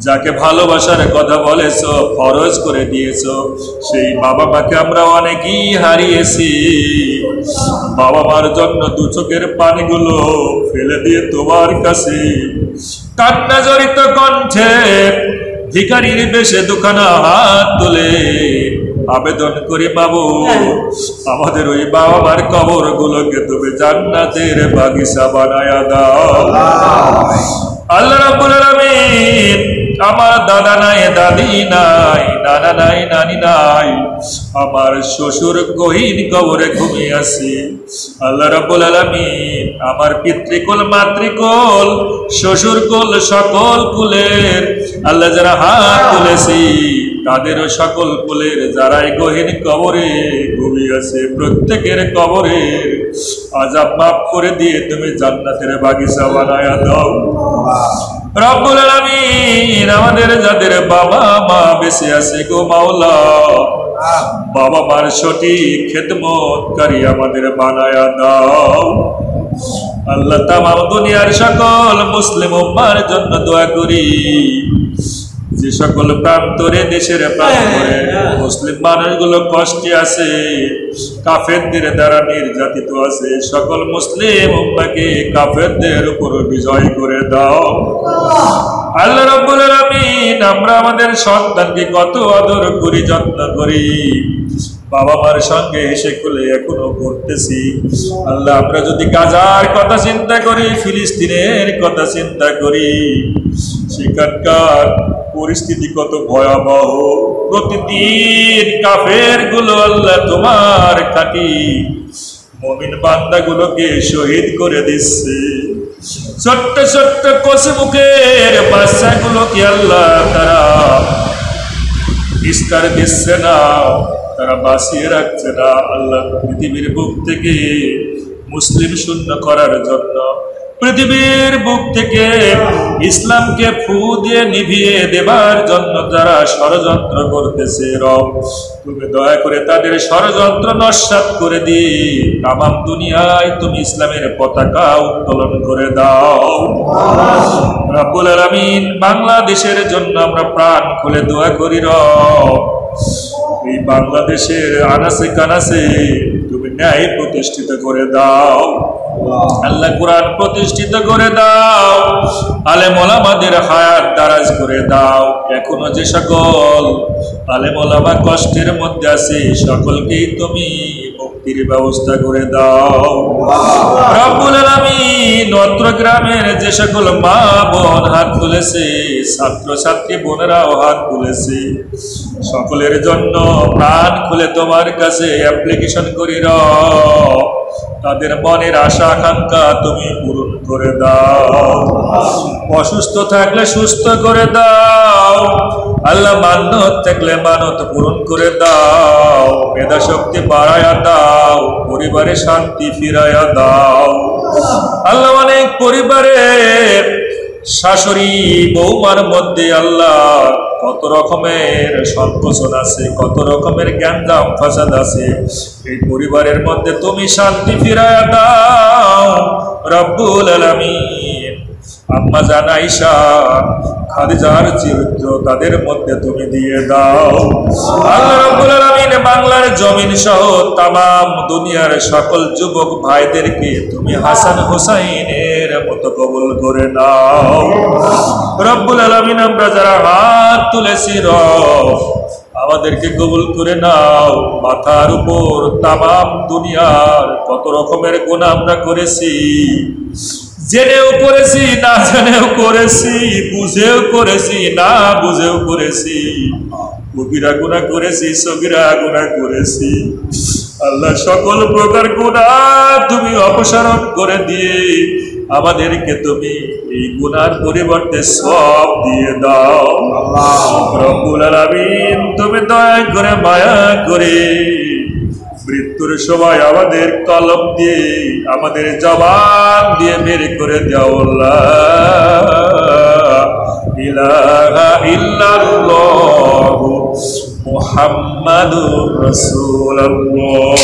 যাকে ভালোবাসার কথা বলেছো, ফরজ করে দিয়েছো, সেই বাবা মাকে আমরা অনেকেই হারিয়েছি। বাবা মার জন্য 2 চোখের পানিগুলো ফেলে দিয়ে তোমার কাছে কান্না জড়িত কণ্ঠে ভিখারির বেশে দুখানা হাত তুলে আবেদন করি, বাবু আমাদের ওই বাবা মার কবর গুলোকে তুমি জান্নাতের বাগিচা বানায়া দাও। আল্লাহ রাব্বুল আলামিন, আমার দাদা নাই, দাদি নাই, নানা নাই, নানি নাই, আমার শ্বশুর গহীন কবরে ঘুমিয়ে আছে। আল্লাহ রাব্বুল আলামিন, আমার পিতৃকুল, মাতৃকুল, শ্বশুরকুল, সকল কুলের আল্লাহ যারা হাত তুলেছি, তাদেরও সকল কুলের যারাই গহীন কবরে ঘুমিয়ে আছে, প্রত্যেকের কবরের আযাব মাফ করে দিয়ে তুমি জান্নাতের বাগিচা বানায়া দাও। রব্বুল আলামিন, আমাদের যাদের বাবা মা বেঁচে আছে গো মাওলা, বাবা মার সঠিক খেদমতকারী আমাদের বানায়া দাও। আল্লাহ তামাম দুনিয়ার সকল মুসলিম উম্মার জন্য দোয়া করি। যে সকল প্রান্তরে দেশের প্রান্তরে মুসলিম মানুষগুলো কষ্টে আছে, কাফেরদের দ্বারা নির্যাতিত আছে, সকল মুসলিম উম্মাকে কাফেরদের উপর বিজয় করে দাও। আল্লাহ রাব্বুল আলামিন, আমরা আমাদের সন্তানকে কত আদর করি, যত্ন করি, বাবা মার সঙ্গে হেসে খুলে এখনো করতেছি। আল্লাহ, আমরা যদি গাজার কথা চিন্তা করি, ফিলিস্তিনের কথা চিন্তা করি, সেখানকার পরিস্থিতি কত ভয়াবহ। প্রতিদিন কাফের গুলো আল্লাহ তোমার খাঁটি মুমিন বান্দাগুলোকে শহীদ করে দিচ্ছে। ছোট্ট ছোট্ট কচি মুখের বাচ্চাগুলোকে আল্লাহ তারা বিস্তার দিচ্ছে না, তারা বাঁচিয়ে রাখছে না। আল্লাহ, পৃথিবীর বুক থেকে মুসলিম শূন্য করার জন্য, পৃথিবীর বুক থেকে ইসলামকে ফু দিয়ে নিভিয়ে দেবার জন্য যারা ষড়যন্ত্র করতেছে, রব তুমি দয়া করে তাদের ষড়যন্ত্র নস্যাৎ করে দিয়ে তামাম দুনিয়ায় তুমি ইসলামের পতাকা উত্তোলন করে দাও। রব্বুল আলামিন, বাংলাদেশের জন্য আমরা প্রাণ খুলে দোয়া করি। রব, এই বাংলাদেশের আনাসে কানাসে তুমি ন্যায় প্রতিষ্ঠিত করে দাও। আল্লাহ, কোরআন প্রতিষ্ঠিত করে দাও। আলেম ওলামাদের হায়াত দারাজ করে দাও। এখনো যে সকল আলেম ওলামা কষ্টের মধ্যে আছে, সকলকেই তুমি মুক্তির ব্যবস্থা করে দাও। রব্বুল আলামিন, অত্র গ্রামের যে সকল মা বোন হাত তুলেছে, ছাত্র ছাত্রী বোনেরাও হাত তুলেছে, সকলের জন্য প্রাণ খুলে তোমার কাছে অ্যাপ্লিকেশন করি। রব, তাদের মনের আশা আকাঙ্ক্ষা তুমি পূরণ করে দাও। অসুস্থ থাকলে সুস্থ করে দাও। আল্লাহ, মান্যত থাকলে মানত পূরণ করে দাও। মেধা শক্তি বাড়ায়া দাও। পরিবারে শান্তি ফিরাইয়া দাও। আল্লাহ, অনেক পরিবারে শাশুড়ি বৌমার মধ্যে আল্লাহ কত রকমের সংকোচন আছে, কত রকমের গ্যাঞ্জাম ফাসাদ আছে। এই পরিবারের মধ্যে তুমি শান্তি ফিরায়া দাও। রব্বুল আলামিন, আম্মা জান আয়েশা, খাদিজার চরিত্র তাদের মধ্যে তুমি দিয়ে দাও। আল্লাহ রাব্বুল আলামিন, বাংলার জমিন সহ তামাম দুনিয়ার সকল যুবক ভাইদেরকে তুমি হাসান হোসাইনের মতো কবুল করে নাও। রব্বুল আলামিন, আমরা যারা হাত তুলেছি, রব আমাদেরকে কবুল করে নাও। মাথার উপর তামাম দুনিয়ার কত রকমের গুনাহ আমরা করেছি, জেনেও করেছি, না জেনেও করেছি, বুঝেও করেছি, না বুঝেও করেছি, কবিরা গুনাহ করেছি, সগীরা গুনাহ করেছি। আল্লাহ, সকল প্রকার গুনাহ তুমি অপসারণ করে দিয়ে আমাদেরকে তুমি এই গুনার পরিবর্তে সব দিয়ে দাও। রব্বুল আলামিন, তুমি দয়া করে মায়া করে মৃত্যুর সময় আমাদের কলম দিয়ে, আমাদের জবান দিয়ে বের করে দাও। লা ইলাহা ইল্লাল্লাহু মুহাম্মাদুর রাসূলুল্লাহ।